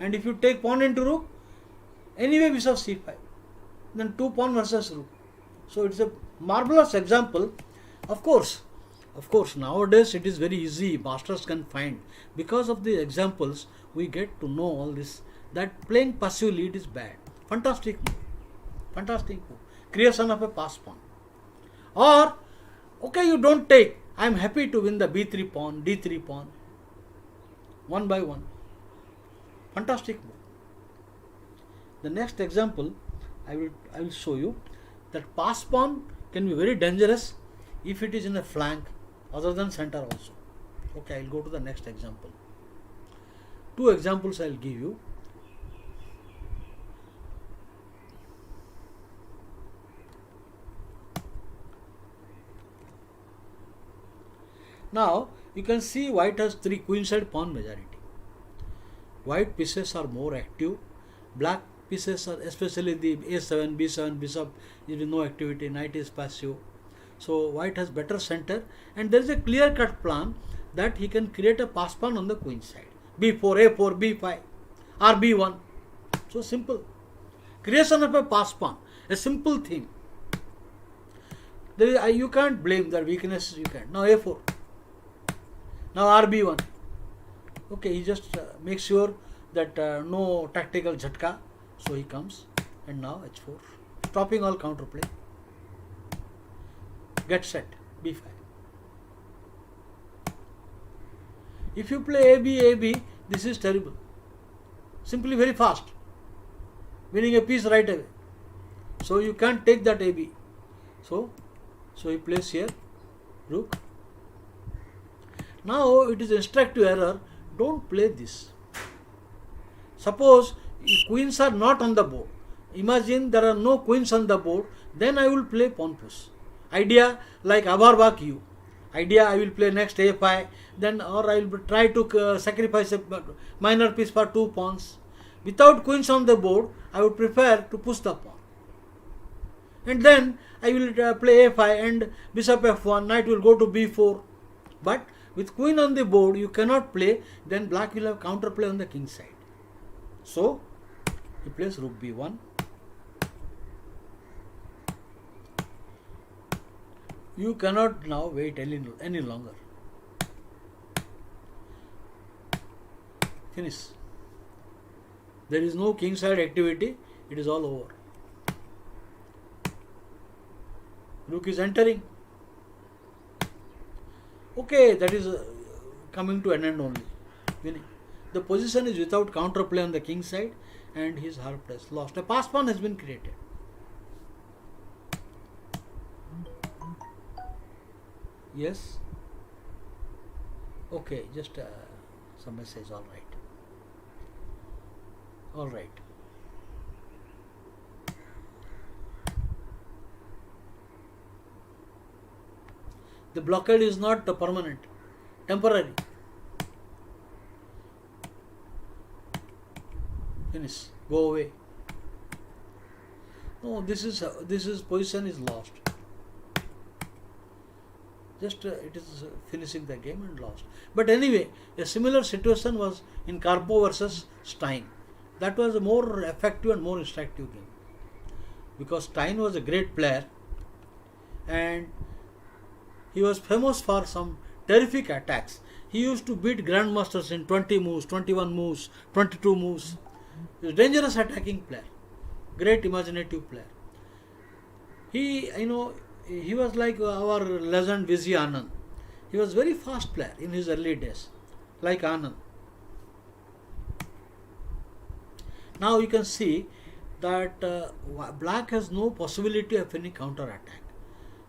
And if you take pawn into rook, anyway bishop c5. Then two pawn versus rook. So it's a marvelous example. Of course, nowadays it is very easy, masters can find. Because of the examples, we get to know all this, that playing passive lead is bad. Fantastic move. Fantastic move. Creation of a pass pawn. Or, okay, you don't take. I am happy to win the b3 pawn, d3 pawn. One by one. Fantastic move. The next example I will show you that pass pawn can be very dangerous if it is in a flank other than center also. Okay, I will go to the next example. Two examples I will give you. Now you can see white has 3 queenside pawn majority. White pieces are more active. Black pieces are, especially the a7, b7, bishop is with no activity, knight is passive. So white has better center, and there is a clear cut plan that he can create a pass pawn on the queen side. b4, a4, b5 or b1. So simple. Creation of a pass pawn, a simple thing. You can't blame the weakness, you can't. Now a4. Now rb1. Okay, he just makes sure that no tactical jhatka. So he comes, and now h4, stopping all counterplay. Get set, b5. If you play AB, this is terrible. Simply very fast, winning a piece right away. So you can't take that AB. So he plays here, rook. Now it is instructive error. Don't play this. Suppose queens are not on the board. Imagine there are no queens on the board. Then I will play pawn push. Idea like Abarba Q. Idea I will play next a5. Then or I will try to sacrifice a minor piece for 2 pawns. Without queens on the board, I would prefer to push the pawn. And then I will play a5 and bishop f1. Knight will go to b4. But with queen on the board, you cannot play. Then black will have counterplay on the king side. So he plays rook b1. You cannot now wait any longer. Finish. There is no king side activity. It is all over. Rook is entering. Okay, that is coming to an end only. Winning. The position is without counterplay on the king side, and his helpless, lost. A pass pawn has been created. Yes. Okay, just some message. All right. All right. The blockade is not permanent, temporary. Finish. Go away. No, this is position is lost. Just it is finishing the game and lost. But anyway, a similar situation was in Karpov versus Stein. That was a more effective and more instructive game, because Stein was a great player and he was famous for some terrific attacks. He used to beat grandmasters in 20 moves, 21 moves, 22 moves. He was a dangerous attacking player, great imaginative player. He was like our legend Vijay Anand. He was very fast player in his early days, like Anand. Now you can see that black has no possibility of any counter attack.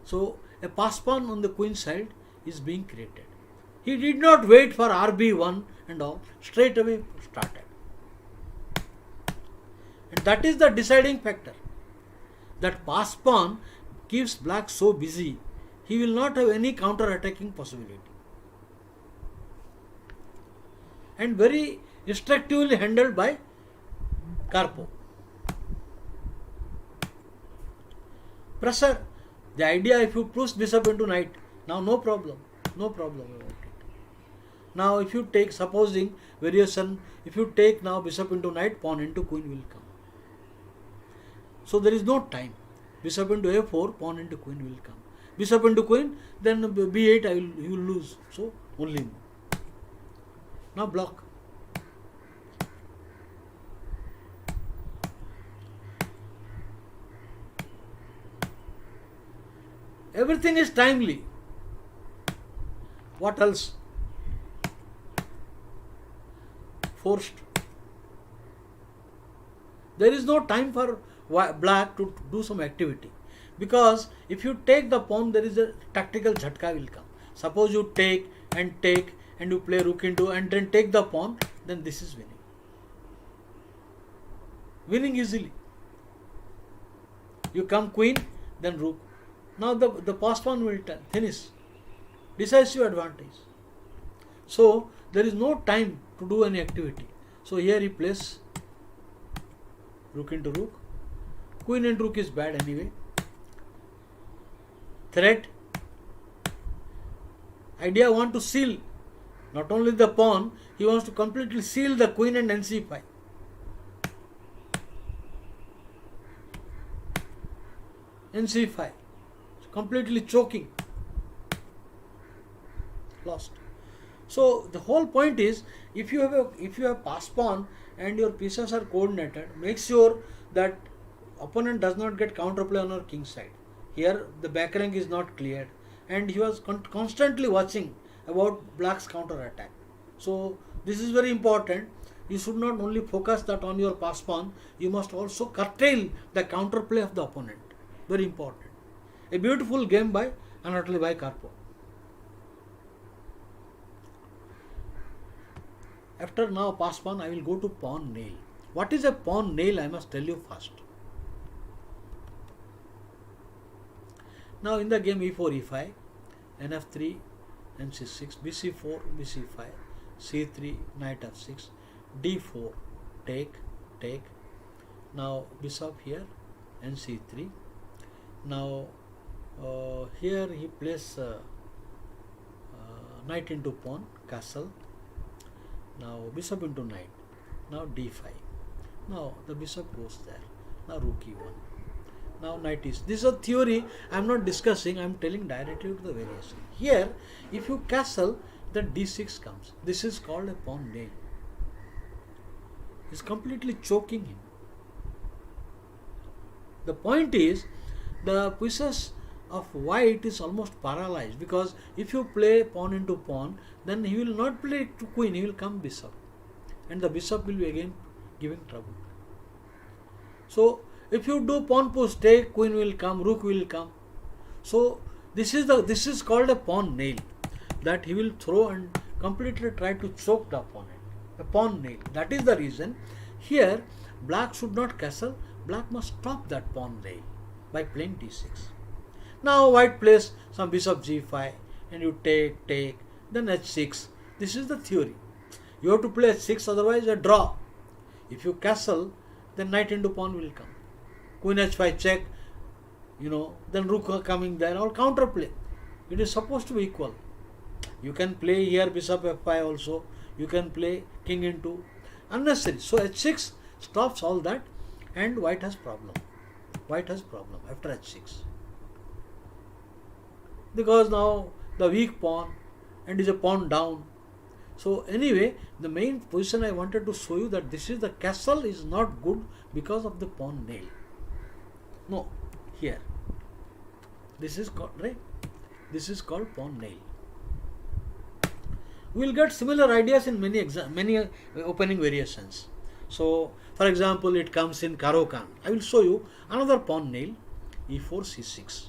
So a pass pawn on the queen side is being created. He did not wait for RB1 and all, straight away started. And that is the deciding factor. That pass pawn keeps black so busy, he will not have any counter attacking possibility. And very instructively handled by Karpov. Pressure. The idea, if you push bishop into knight, now no problem about it. Now if you take, supposing variation, if you take now bishop into knight, pawn into queen will come. So there is no time. Bishop into a4, pawn into queen will come. Bishop into queen, then b8 you will lose. So only move. Now block. Everything is timely. What else? Forced. There is no time for black to do some activity, because if you take the pawn, there is a tactical jhatka will come. Suppose you take and you play rook into and then take the pawn, then this is winning. Winning easily. You come queen, then rook. Now the passed pawn will finish. Decisive advantage. So there is no time to do any activity. So here he plays rook into rook. Queen and rook is bad anyway. Threat. Idea want to seal not only the pawn, he wants to completely seal the queen and nc5. nc5. Completely choking. Lost. So the whole point is, if you have passed pawn and your pieces are coordinated, make sure that opponent does not get counterplay on our king side. Here the back rank is not cleared, and he was constantly watching about black's counter attack. So this is very important. You should not only focus that on your passed pawn, you must also curtail the counterplay of the opponent. Very important. A beautiful game by Anatoly by Karpov. After now passed pawn, I will go to pawn nail. What is a pawn nail? I must tell you first. Now in the game e4, e5, nf3, nc6, bc4, bc5, c3, knight f6, d4, take. Now bishop here, nc3. Now here he plays knight into pawn, castle. Now bishop into knight. Now d5. Now the bishop goes there. Now rook e1. Now knight is. This is a theory. I am not discussing. I am telling directly to the variation. Here, if you castle, then d6 comes. This is called a pawn nail. It's completely choking him. The point is, the pieces of white is almost paralyzed, because if you play pawn into pawn, then he will not play to queen, he will come bishop, and the bishop will be again giving trouble. So if you do pawn push take, queen will come, rook will come. So this is called a pawn nail, that he will throw and completely try to choke the opponent. A pawn nail. That is the reason here black should not castle. Black must stop that pawn nail by playing d6. Now white plays some bishop g5 and you take, then h6. This is the theory. You have to play h6, otherwise a draw. If you castle, then knight into pawn will come. Queen h5 check, then rook coming there, all counterplay. It is supposed to be equal. You can play here bishop f5 also. You can play king into, unnecessary. So h6 stops all that, and white has problem. White has problem after h6. Because now the weak pawn and is a pawn down. So anyway, the main position I wanted to show you that this is the castle is not good because of the pawn nail. No, here. This is called, right? This is called pawn nail. We will get similar ideas in many opening variations. So, for example, it comes in Caro-Kann. I will show you another pawn nail, e4, c6.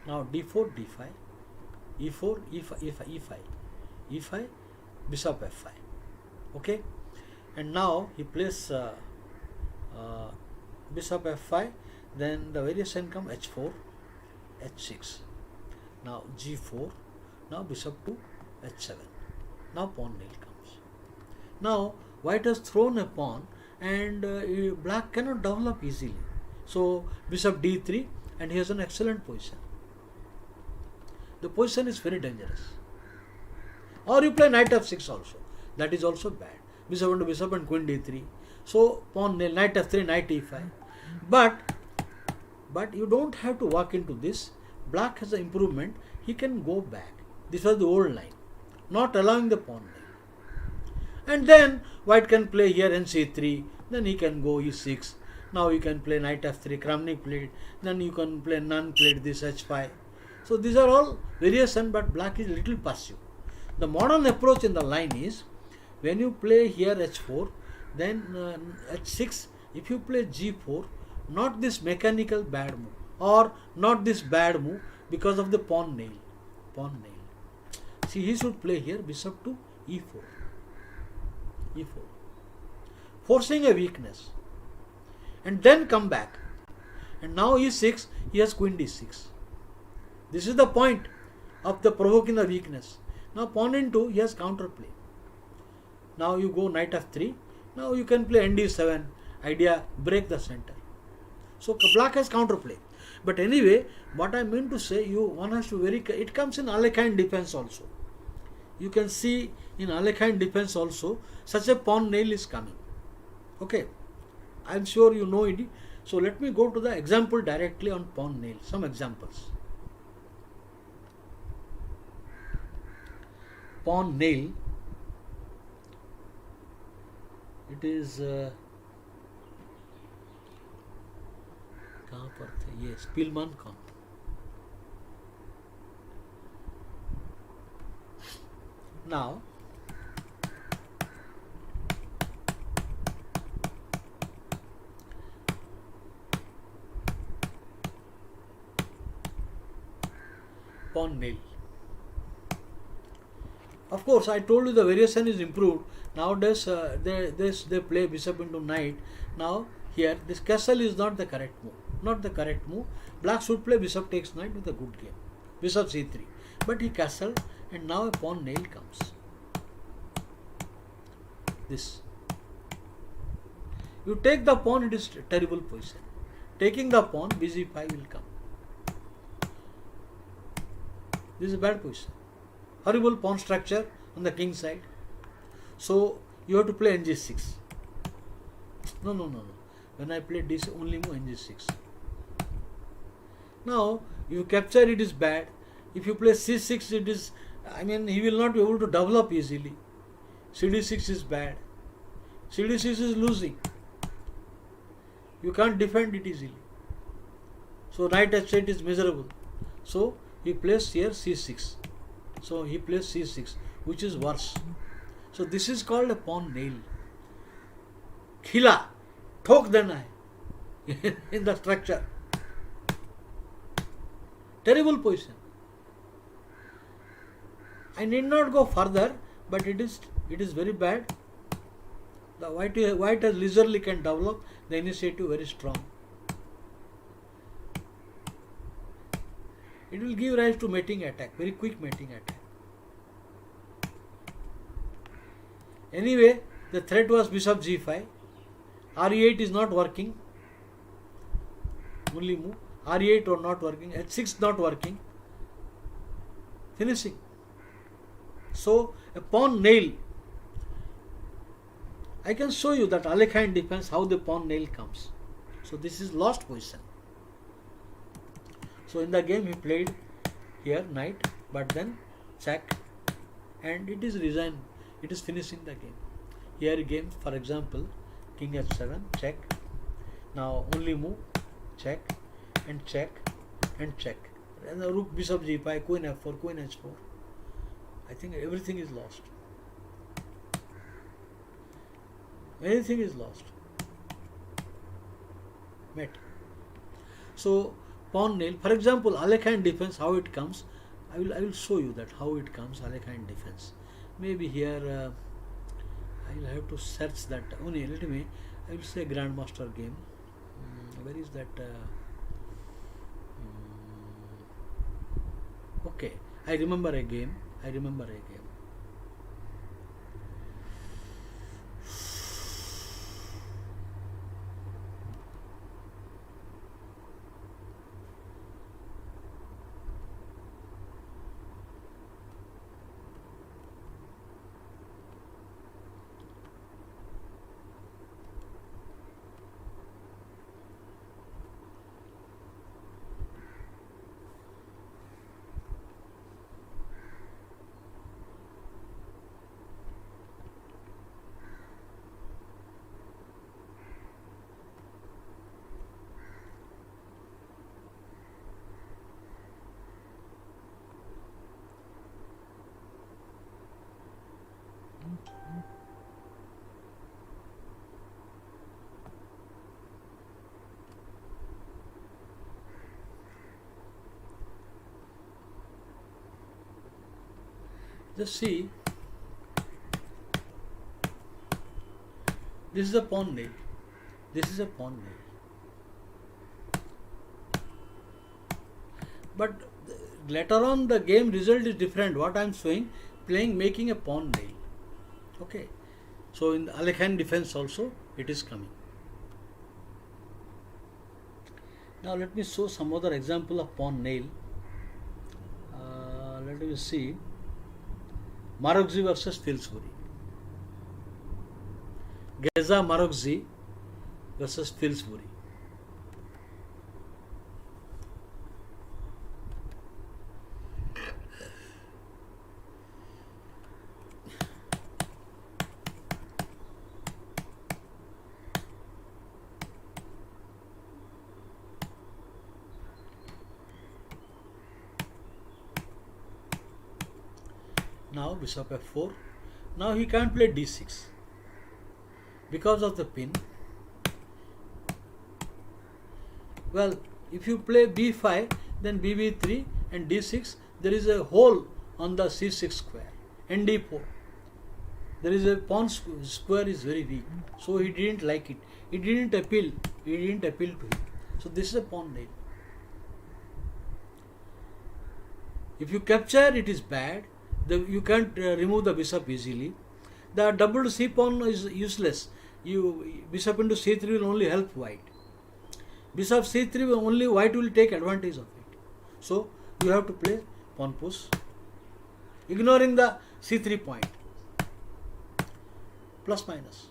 Now d4, d5, e4, e5, e5, bishop f5. Okay, and now he plays bishop f5. Then the variation come h4, h6. Now g4. Now bishop to h7. Now pawn nail comes. Now white has thrown a pawn, and black cannot develop easily. So bishop d3, and he has an excellent position. The position is very dangerous. Or you play knight f6 also. That is also bad. Bishop into bishop and queen d3. So pawn nail, knight f3, knight e5. But you don't have to walk into this. Black has an improvement. He can go back. This was the old line, not allowing the pawn nail. And then white can play here nc3. Then he can go e6. Now you can play knight f3, Kramnik played, then you can play Nun played this h5. So these are all variation, but black is little passive. The modern approach in the line is, when you play here h4, then h6, if you play g4, not this mechanical bad move, or not this bad move because of the pawn nail. Pawn nail. See, he should play here bishop to e4. E4. Forcing a weakness. And then come back. And now e6, he has queen d6. This is the point of the provoking the weakness. Now pawn in2, he has counterplay. Now you go knight f3. Now you can play nd7. Idea, break the center. So black has counterplay. But anyway, what I mean to say, one has to it comes in Alekhine defense also. You can see in Alekhine defense also, such a pawn nail is coming. Okay, I am sure you know it. So let me go to the example directly on pawn nail. Some examples. Pawn nail. It is कहाँ पर थे ये Spielman का. Now pawn nail. Of course, I told you the variation is improved. Nowadays, they play bishop into knight. Now here, this castle is not the correct move. Not the correct move. Black should play bishop takes knight with a good game. Bishop c3. But he castled, and now a pawn nail comes. This. You take the pawn, it is a terrible position. Taking the pawn, bg5 will come. This is a bad position. Horrible pawn structure on the king side. So you have to play ng6. No. When I play this, only move ng6. Now you capture, it is bad. If you play c6, it is, he will not be able to develop easily. cd6 is bad. cd6 is losing. You can't defend it easily. So knight h8 is miserable. So he plays here c6. So he plays c6, which is worse. So this is called a pawn nail. Khila, thok dena hai in the structure. Terrible position. I need not go further, but it is very bad. The white as leisurely can develop the initiative very strong. It will give rise to mating attack, very quick mating attack. Anyway, the threat was bishop g5. re8 is not working. Only move. re8 or not working. h6 not working. Finishing. So a pawn nail. I can show you that Alekhine defense how the pawn nail comes. So this is lost position. So in the game he played here knight, but then check, and it is resigned. It is finishing the game. Here game, for example, king h7, check. Now only move, check, and check, and check. And the rook bishop g5, queen f4, queen h4. I think everything is lost. Everything is lost. Met. So pawn nail. For example, Alekhine defense, how it comes. I will show you that how it comes. Alekhine defense. Maybe here I will have to search that. Only let me. I will say Grandmaster game. Where is that? Okay, I remember a game. Just see, this is a pawn nail. This is a pawn nail. But later on the game result is different. What I am showing, making a pawn nail. Okay. So in the Alekhine defense also it is coming. Now let me show some other example of pawn nail. Let me see. Marokzi versus Pillsbury. Geza Marokzi versus Pillsbury. Now bishop f4. Now he can't play d6 because of the pin. Well, if you play b5, then bb3 and d6, there is a hole on the c6 square. And d4, there is a pawn square is very weak, so he didn't like it. It didn't appeal. He didn't appeal to him. So this is a pawn nail. If you capture, it is bad. You can't remove the bishop easily. The doubled c pawn is useless. Bishop into c3 will only help white. Bishop c3 only white will take advantage of it. So you have to play pawn push, ignoring the c3 point. Plus minus.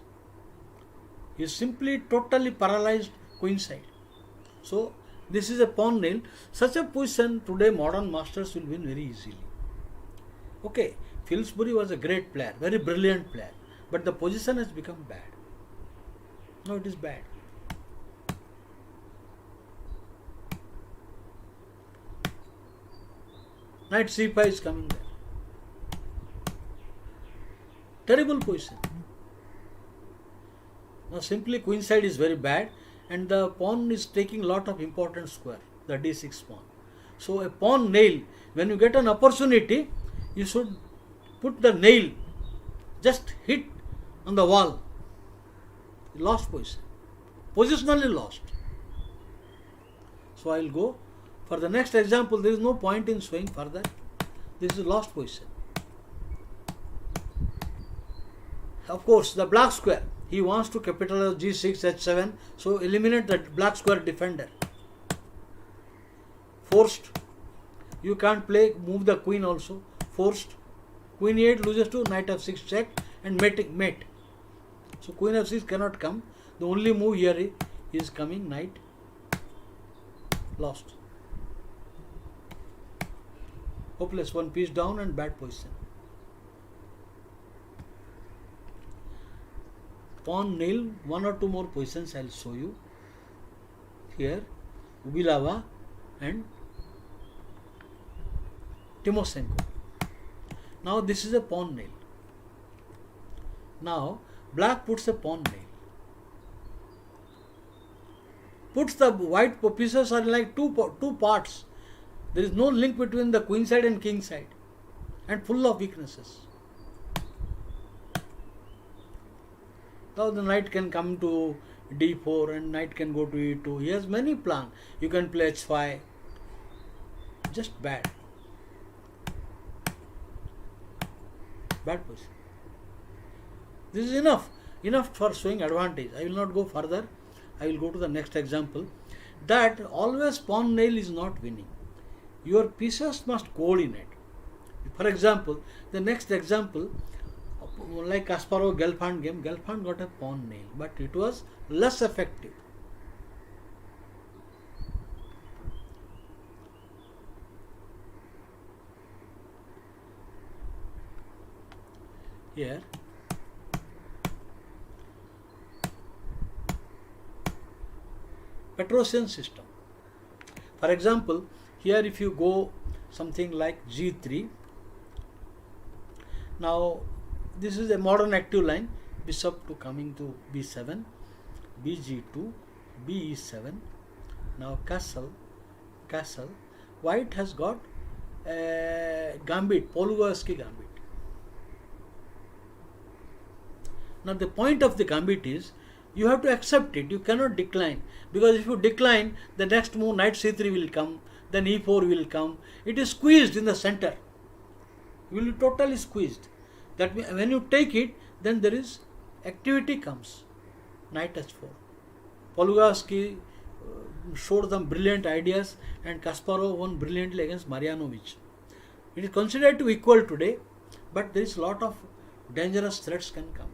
He is simply totally paralyzed queen side. So this is a pawn nail. Such a position today modern masters will win very easily. Okay, Pillsbury was a great player, very brilliant player, but the position has become bad. No, it is bad. Knight c5 is coming there. Terrible position. Now simply queen side is very bad and the pawn is taking lot of important square, the d6 pawn. So a pawn nail, when you get an opportunity, you should put the nail, just hit on the wall. Lost position. Positionally lost. So I will go for the next example. There is no point in showing further. This is lost position. Of course, the black square. He wants to capitalize g6, h7. So eliminate the black square defender. Forced. You can't play, move the queen also. Forced. Queen e8 loses to knight f6 check and mate. So queen f6 cannot come. The only move here is coming knight. Lost. Hopeless. One piece down and bad position. Pawn nail. One or two more positions I will show you. Here Ubilava and Timoshenko. Now this is a pawn nail. Now black puts a pawn nail. Puts the white pieces are like two parts. There is no link between the queen side and king side, and full of weaknesses. Now the knight can come to d4 and knight can go to e2. He has many plans. You can play h5. Just bad. Bad position. This is enough for showing advantage. I will not go further. I will go to the next example. That always pawn nail is not winning. Your pieces must coordinate. For example, the next example, like Kasparov-Gelfand game, Gelfand got a pawn nail, but it was less effective. Here Petrosian system. For example, here if you go something like g3, now this is a modern active line, bishop to coming to b7, bg2, be7, now castle, white has got a gambit, Polugorsky gambit. Now the point of the gambit is you have to accept it. You cannot decline, because if you decline, the next move knight c3 will come, then e4 will come. It is squeezed in the center. You will be totally squeezed. That means when you take it, then there is activity comes. Knight h4. Polugarsky showed some brilliant ideas, and Kasparov won brilliantly against Marjanovic. It is considered to equal today, but there is a lot of dangerous threats can come.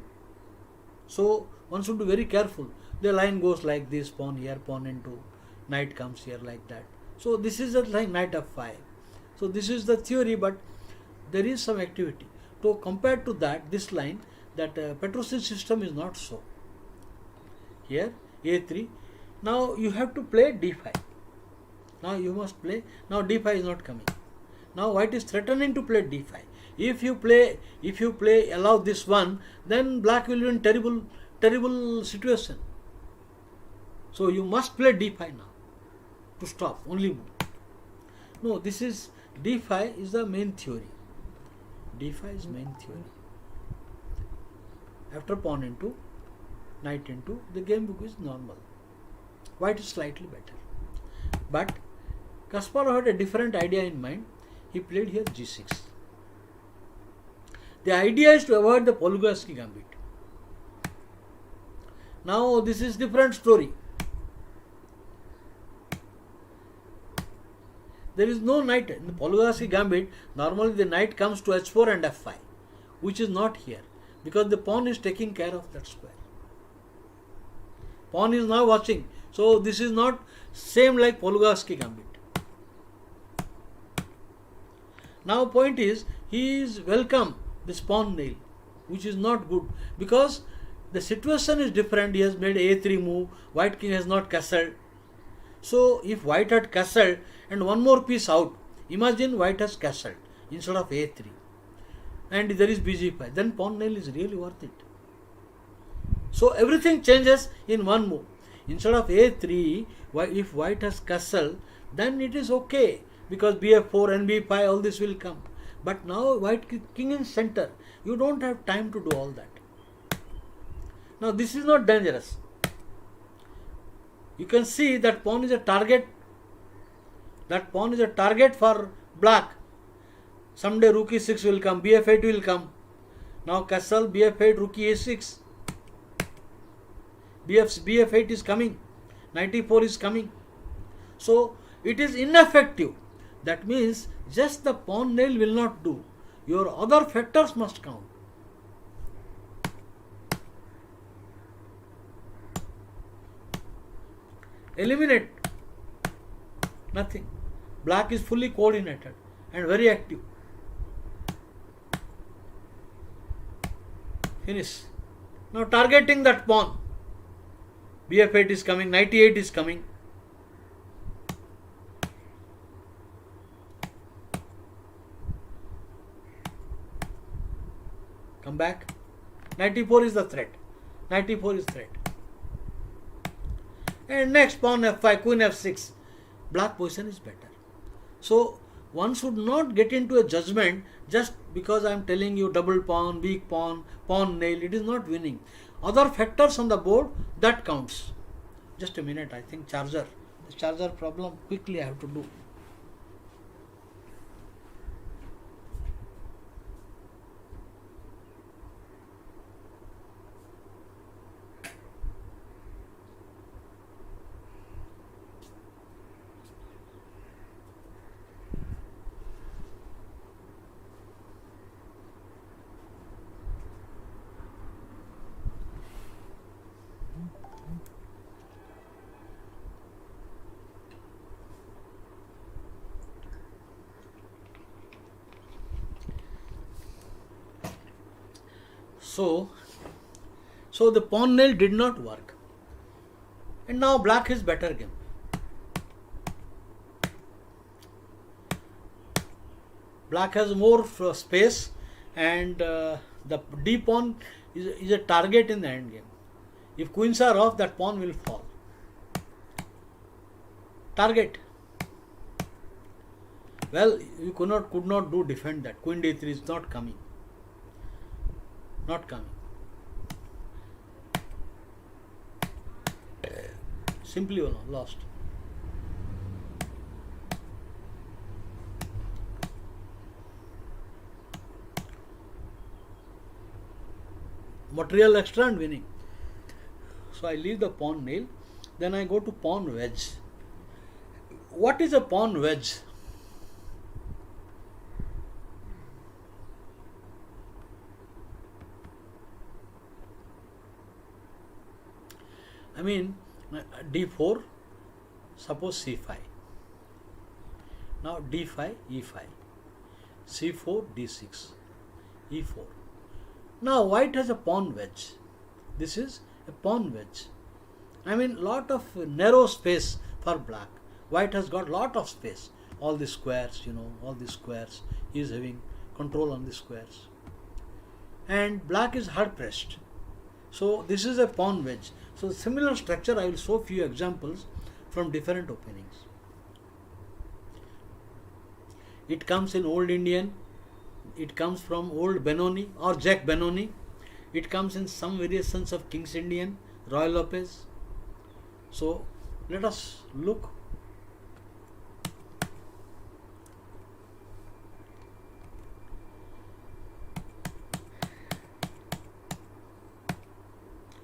So one should be very careful. The line goes like this, pawn here, pawn into, knight comes here like that. So this is the line knight f5. So this is the theory, but there is some activity. So compared to that, this line, that Petrosi's system is not so. Here a3. Now you have to play d5. Now you must play. Now d5 is not coming. Now white is threatening to play d5. If you play allow this one, then black will be in terrible situation. So you must play d5 now to stop, only move. No, this is d5 is the main theory. d5 is main theory. After pawn into, knight into, the game book is normal. White is slightly better. But Kasparov had a different idea in mind. He played here g6. The idea is to avoid the Polugarsky gambit. Now this is different story. There is no knight in the Polugarsky gambit. Normally the knight comes to h4 and f5, which is not here, because the pawn is taking care of that square. Pawn is now watching. So this is not same like Polugarsky gambit. Now point is, he is welcome this pawn nail, which is not good, because the situation is different. He has made a3 move, white king has not castled. So if white had castled and one more piece out, imagine white has castled instead of a3, and there is bg5, then pawn nail is really worth it. So everything changes in one move. Instead of a3, if white has castled, then it is okay, because bf4 and b5, all this will come. But now white king in center, you don't have time to do all that. Now this is not dangerous. You can see that pawn is a target. That pawn is a target for black. Someday rook e6 will come, bf8 will come. Now castle, bf8, rook e6. bf8 is coming. Knight e4 is coming. So it is ineffective. That means just the pawn nail will not do. Your other factors must count. Eliminate. Nothing. Black is fully coordinated and very active. Finish. Now targeting that pawn. bf8 is coming, knight e8 is coming. Come back. Knight e4 is the threat. Knight e4 is threat. And next pawn f5, queen f6. Black position is better. So one should not get into a judgment just because I am telling you double pawn, weak pawn, pawn nail. It is not winning. Other factors on the board, that counts. Just a minute, I think charger. The charger problem quickly I have to do. So the pawn nail did not work, and now black is better game. Black has more space, and the d pawn is a target in the end game. If queens are off, that pawn will fall. Target. Well, you could not do defend that. Queen d3 is not coming. Not coming. simply lost. Material extra and winning. So I leave the pawn nail, then I go to pawn wedge. What is a pawn wedge? I mean, d4, suppose c5. Now d5, e5, c4, d6, e4. Now white has a pawn wedge. This is a pawn wedge. I mean, lot of narrow space for black. White has got lot of space. All the squares, all the squares. He is having control on the squares. And black is hard pressed. So this is a pawn wedge. So similar structure, I will show few examples from different openings. It comes in Old Indian. It comes from Old Benoni or Jack Benoni. It comes in some variations of King's Indian, Roy Lopez. So let us look.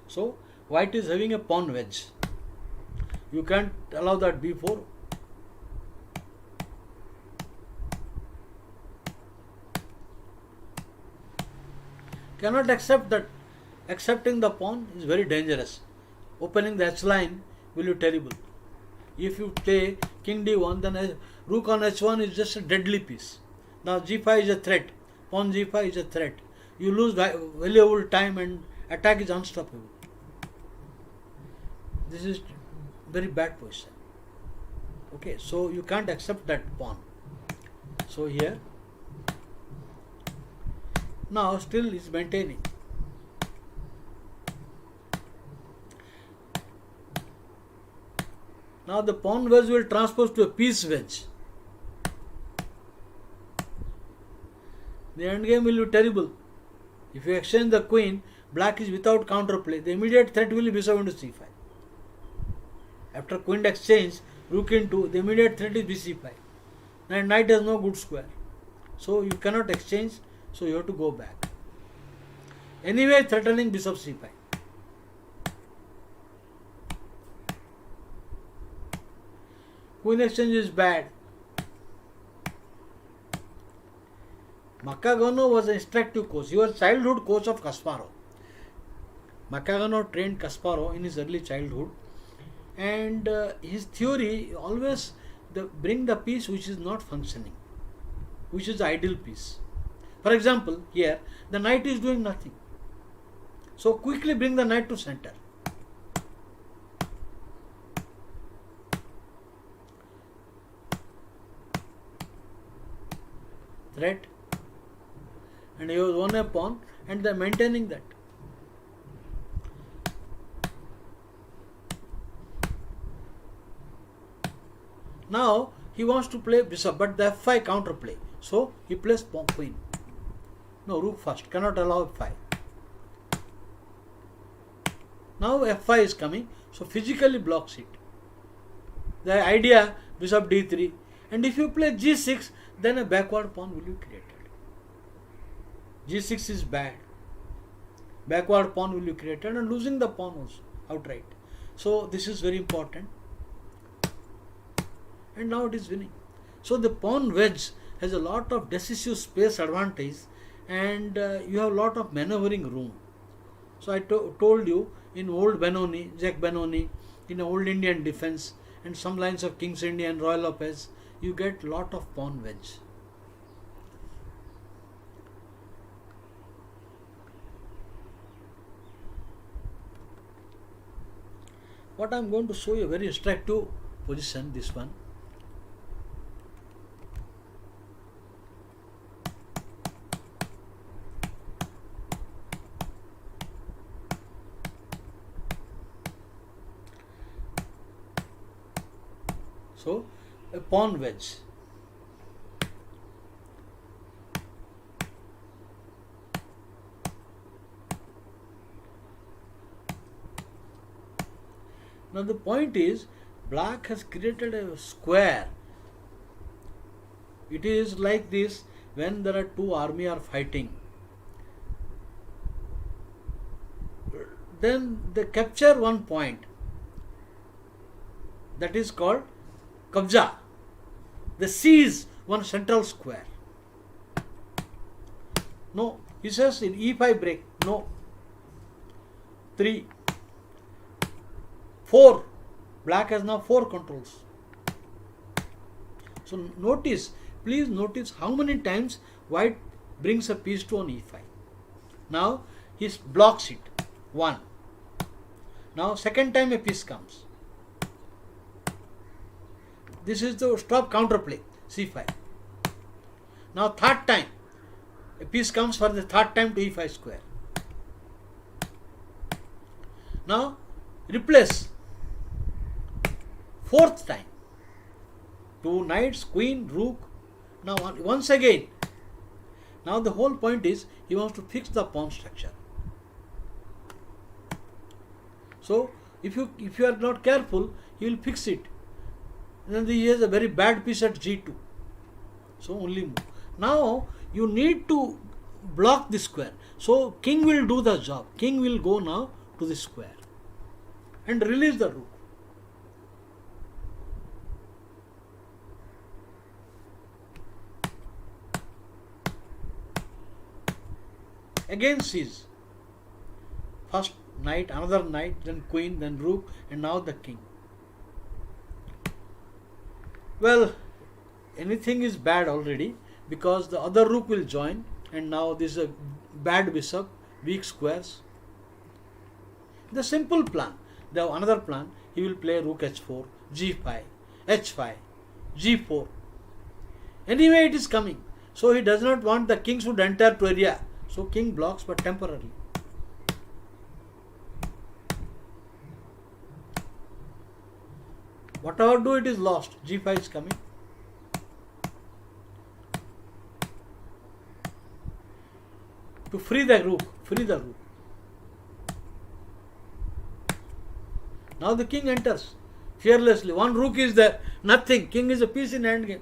So white is having a pawn wedge. You can't allow that b4. Cannot accept that. Accepting the pawn is very dangerous. Opening the H line will be terrible. If you play king d1, then rook on h1 is just a deadly piece. Now g5 is a threat. Pawn g5 is a threat. You lose valuable time and attack is unstoppable. This is very bad position. Okay, so you can't accept that pawn. So here, now still is maintaining. Now the pawn wedge will transpose to a piece wedge. The endgame will be terrible. If you exchange the queen, black is without counterplay. The immediate threat will be bishop into c5. After queen exchange, rook into, the immediate threat is bc5. And knight has no good square. So you cannot exchange, so you have to go back. Anyway, threatening bishop c5. Queen exchange is bad. Makagano was an instructive coach. He was childhood coach of Kasparov. Makagano trained Kasparov in his early childhood, and his theory always bring the piece which is not functioning, which is the ideal piece. For example, here the knight is doing nothing. So quickly bring the knight to center. Threat, and he was won a pawn, and they are maintaining that. Now he wants to play bishop, but the f5 counterplay. So he plays pawn queen. No, rook first, cannot allow f5. Now f5 is coming, so physically blocks it. The idea bishop d3, and if you play g6, then a backward pawn will be created. g6 is bad. Backward pawn will be created and losing the pawn also outright. So this is very important. And now it is winning. So the pawn wedge has a lot of decisive space advantage, and you have a lot of maneuvering room. So I told you in Old Benoni, Jack Benoni, in Old Indian defense, and some lines of King's Indian, Roy Lopez, you get lot of pawn wedge. What I am going to show you a very instructive position, this one. So a pawn wedge. Now the point is, black has created a square. It is like this when there are two armies are fighting. Then they capture one point. That is called kabja. They seize one central square. No, he says in e5 break. No. 3, 4. Black has now 4 controls. So notice, please notice how many times white brings a piece to on e5. Now he blocks it. 1. Now second time a piece comes. This is the stop counterplay, c5. Now third time a piece comes for the third time to e5 square. Now replace. Fourth time. 2 knights, queen, rook. Now once again. Now the whole point is he wants to fix the pawn structure. So if you are not careful, he will fix it. Then he has a very bad piece at g2. So only move. Now you need to block the square. So king will do the job. King will go now to the square and release the rook. Again seize. First knight, another knight, then queen, then rook, and now the king. Well, anything is bad already because the other rook will join, and now this is a bad bishop, weak squares. The simple plan. They have another plan. He will play rook h4, g5, h5, g4. Anyway, it is coming. So he does not want the king should enter to area. So king blocks, but temporarily. Whatever do, it is lost. g5 is coming. To free the rook. Now the king enters fearlessly. One rook is there. Nothing. King is a piece in hand game.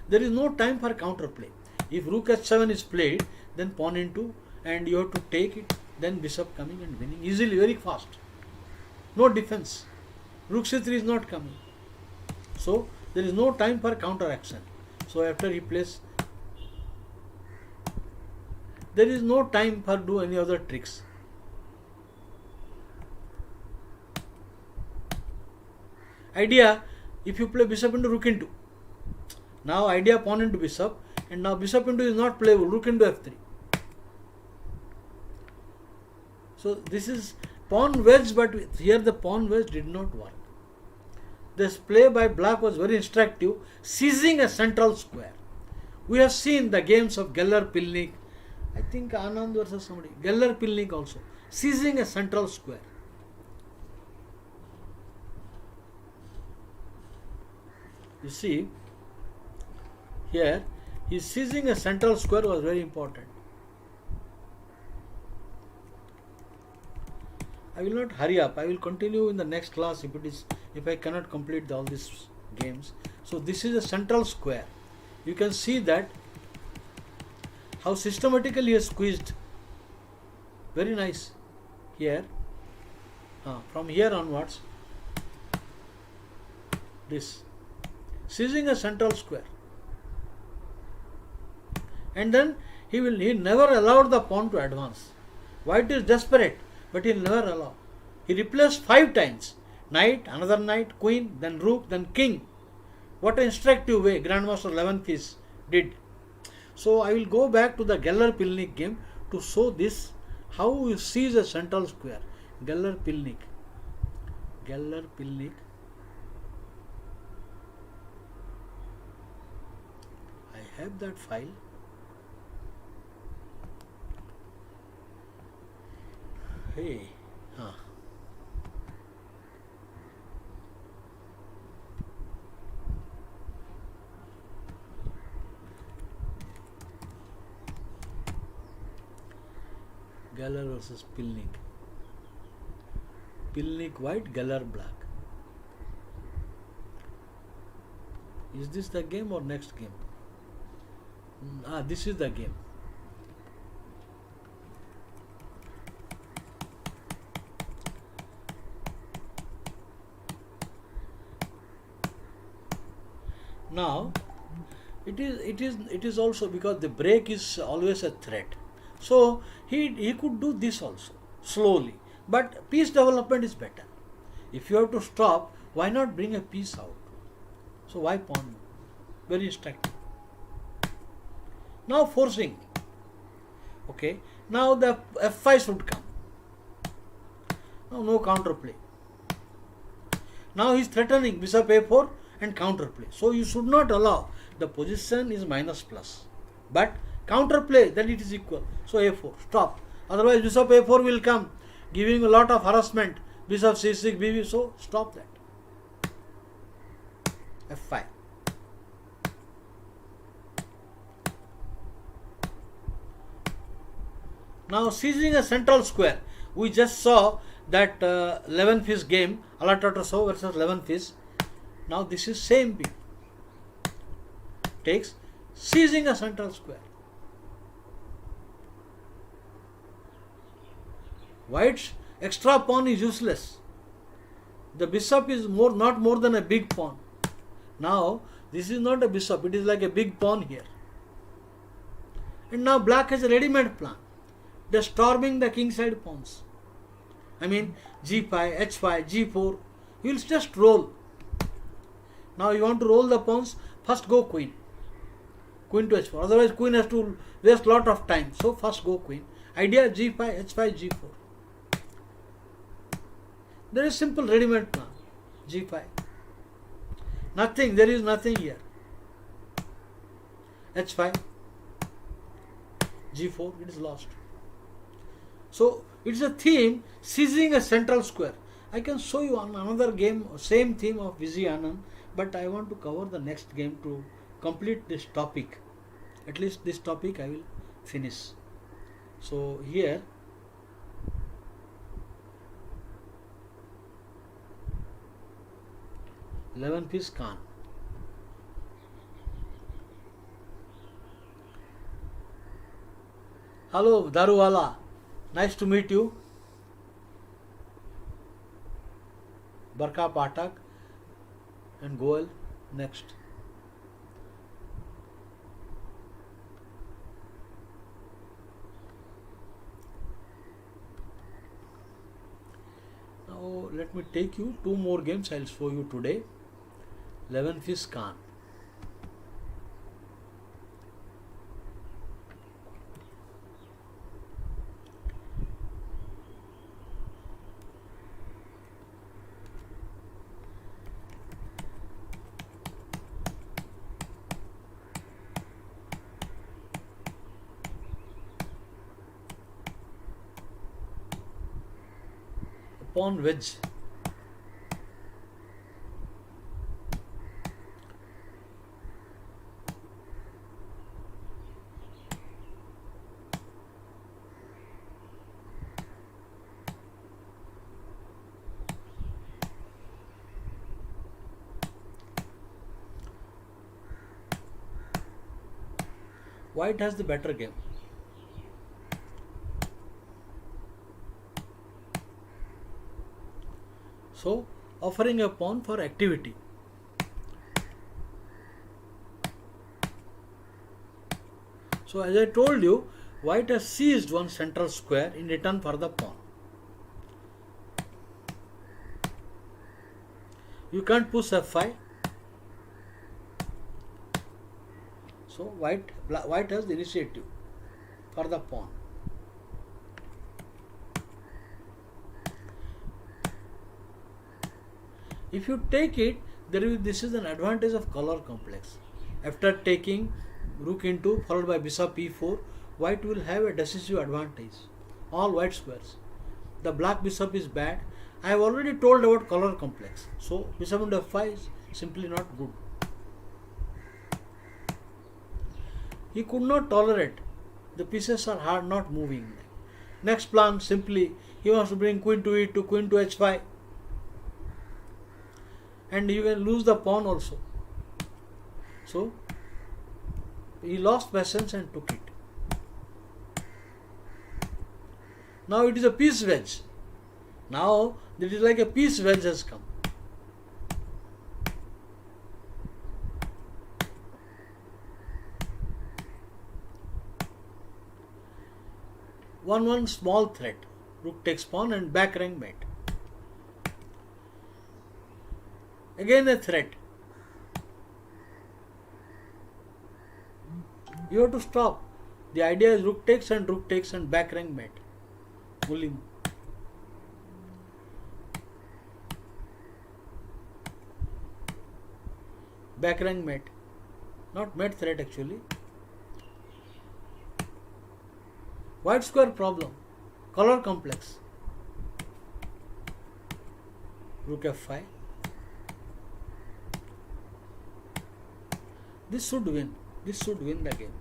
There is no time for counterplay. If rook h7 is played, then pawn into, and you have to take it, then bishop coming and winning easily, very fast. No defense. Rook c3 is not coming. So there is no time for counter action. So after he plays, there is no time for do any other tricks. Idea, if you play bishop into rook into. Now idea pawn into bishop, and now bishop into is not playable, rook into f3. So this is pawn wedge, but here the pawn wedge did not work. This play by black was very instructive, seizing a central square. We have seen the games of Geller-Pilnik, I think Anand versus somebody, Geller-Pilnik also, seizing a central square. You see, here, his seizing a central square was very important. I will not hurry up. I will continue in the next class if I cannot complete all these games. So this is a central square. You can see that how systematically he has squeezed. Very nice. Here, from here onwards, this seizing a central square. And then he never allowed the pawn to advance. White is desperate, but he never allowed. He replaced 5 times. Knight, another knight, queen, then rook, then king. What an instructive way Grandmaster Leventhis did. So I will go back to the Geller-Pilnik game to show this, how you seize a central square. Geller-Pilnik. I have that file. Hey, Geller versus Pilnik. Pilnik white, Geller black. Is this the game or next game? This is the game. Now it is also because the break is always a threat. So he could do this also slowly. But piece development is better. If you have to stop, why not bring a piece out? So why pawn? Very instructive. Now forcing. Okay. Now the f5 should come. Now no counterplay. Now he is threatening bishop a4 and counterplay. So you should not allow. The position is minus plus. But counterplay, then it is equal. So a4. Stop. Otherwise bishop a4 will come, giving a lot of harassment. Bishop c6, bb. So stop that. f5. Now seizing a central square, we just saw that 11 fish game, Alatatasov versus 11 fish. Now this is same beat. Takes seizing a central square. White's extra pawn is useless. The bishop is not more than a big pawn. Now this is not a bishop, it is like a big pawn here. And now black has a ready-made plan. They are storming the kingside pawns. I mean g5, h5, g4. You will just roll. Now you want to roll the pawns, first go queen. Queen to h4. Otherwise queen has to waste lot of time. So first go queen. Idea g5, h5, g4. There is simple ready-made plan. g5. Nothing, there is nothing here. h5, g4, it is lost. So it is a theme, seizing a central square. I can show you on another game, same theme of Vijay Anand, but I want to cover the next game to complete this topic. At least this topic I will finish. So here, Eleven piece Khan. Hello Daruwala, nice to meet you. Barka Patak and Goel next. Now let me take you two more games I will show you today. 11 fish Khan. Pawn wedge. White has the better game. So, offering a pawn for activity. So, as I told you, white has seized one central square in return for the pawn. You can't push f5. So, white has the initiative for the pawn. If you take it, this is an advantage of color complex. After taking rook into followed by bishop e4, white will have a decisive advantage. All white squares. The black bishop is bad. I have already told about color complex. So bishop into f5 is simply not good. He could not tolerate. The pieces are hard, not moving. Next plan, simply he wants to bring queen to e2, queen to h5, and you can lose the pawn also. So he lost patience and took it. Now it is a peace wedge. Now it is like a peace wedge has come. One small threat. Rook takes pawn and back rank mate. Again a threat. You have to stop. The idea is rook takes and back rank mate. Only. Back rank mate. Not mate threat actually. White square problem. Color complex. Rook f5. This should win. This should win the game.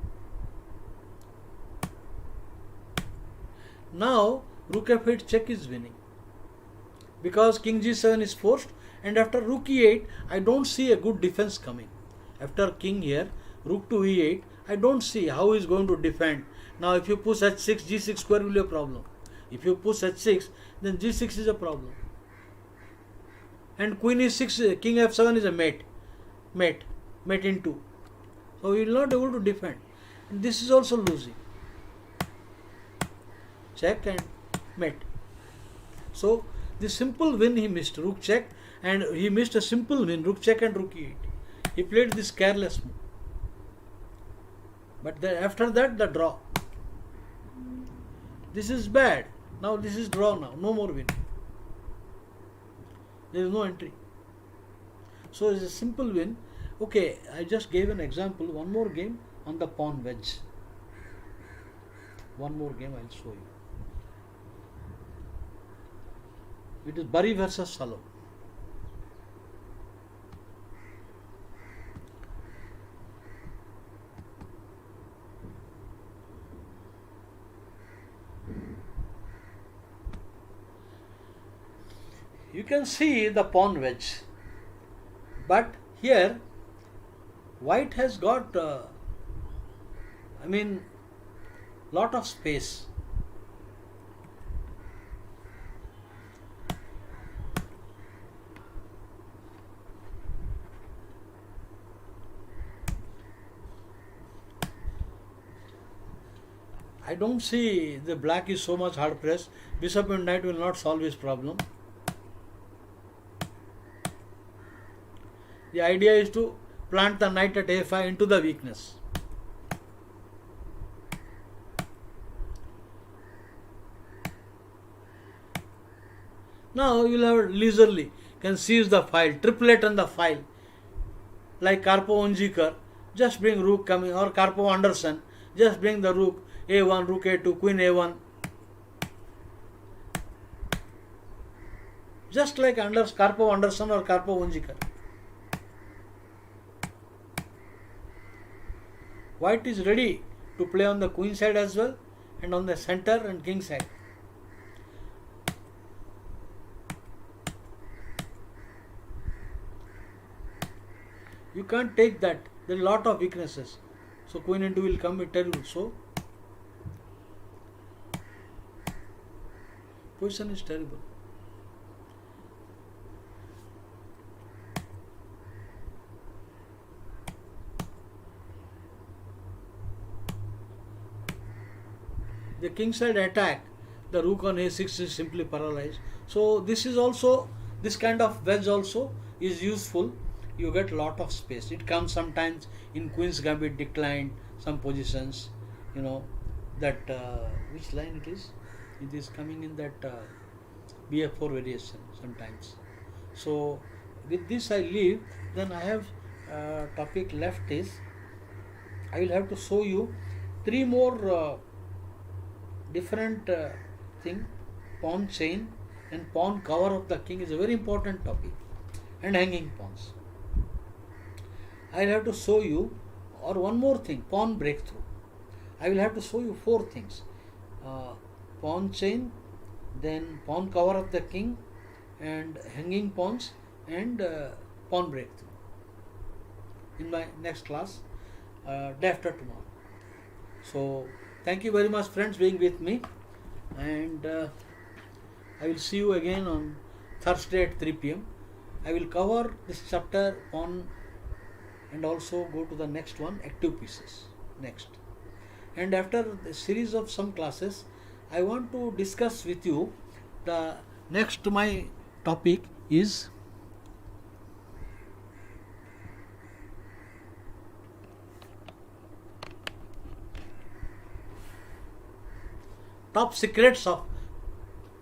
Now rook f8 check is winning, because king g7 is forced, and after rook e8 I don't see a good defense coming. After king here, rook to e8, I don't see how he is going to defend. Now if you push h6, g6 square will be a problem. If you push h6, then g6 is a problem. And queen e6, king f7 is a mate in 2. So he will not be able to defend. And this is also losing. Check and mate. So the simple win he missed, rook check, and he missed a simple win, rook check and rook e8. He played this careless move. But then after that, the draw. This is bad. Now this is draw now. No more win. There is no entry. So it's a simple win. Okay, I just gave an example. One more game on the pawn wedge. One more game I will show you. It is Bari versus Sahu. You can see the pawn wedge, but here white has got lot of space. I don't see the black is so much hard pressed. Bishop and knight will not solve his problem. The idea is to plant the knight at a5 into the weakness. Now you will have leisurely, can seize the file, triplet on the file, like Karpov-Unzikar, just bring rook coming, or Karpov-Anderson, just bring the rook, a1, rook a2, queen a1. Just like Karpov-Anderson or Karpov-Unzikar. White is ready to play on the queen side as well, and on the center and king side. You can't take that. There are a lot of weaknesses. So queen into will come, it terrible. So position is terrible. The king side attack, the rook on a6 is simply paralyzed. So this is also, this kind of wedge also is useful. You get lot of space. It comes sometimes in queen's gambit declined, some positions, that which line it is? It is coming in that bf4 variation sometimes. So with this I leave. Then I have topic left is, I will have to show you 3 more different thing. Pawn chain and pawn cover of the king is a very important topic, and hanging pawns. I will have to show you, or one more thing, pawn breakthrough. I will have to show you 4 things. pawn chain, then pawn cover of the king, and hanging pawns, and pawn breakthrough. In my next class, day after tomorrow. So thank you very much, friends, being with me, and I will see you again on Thursday at 3 p.m. I will cover this chapter on and also go to the next one, active pieces, next. And after the series of some classes, I want to discuss with you the next my topic is top secrets of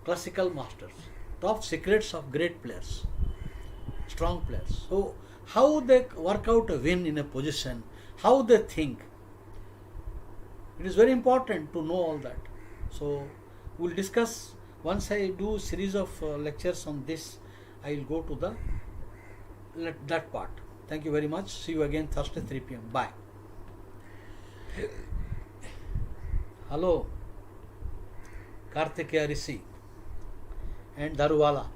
classical masters, top secrets of great players, strong players. So how they work out a win in a position, how they think. It is very important to know all that. So we'll discuss once I do series of lectures on this. I will go to that part. Thank you very much. See you again Thursday 3 p.m. Bye. Hello, Kartikeya Rishi and Daruwala.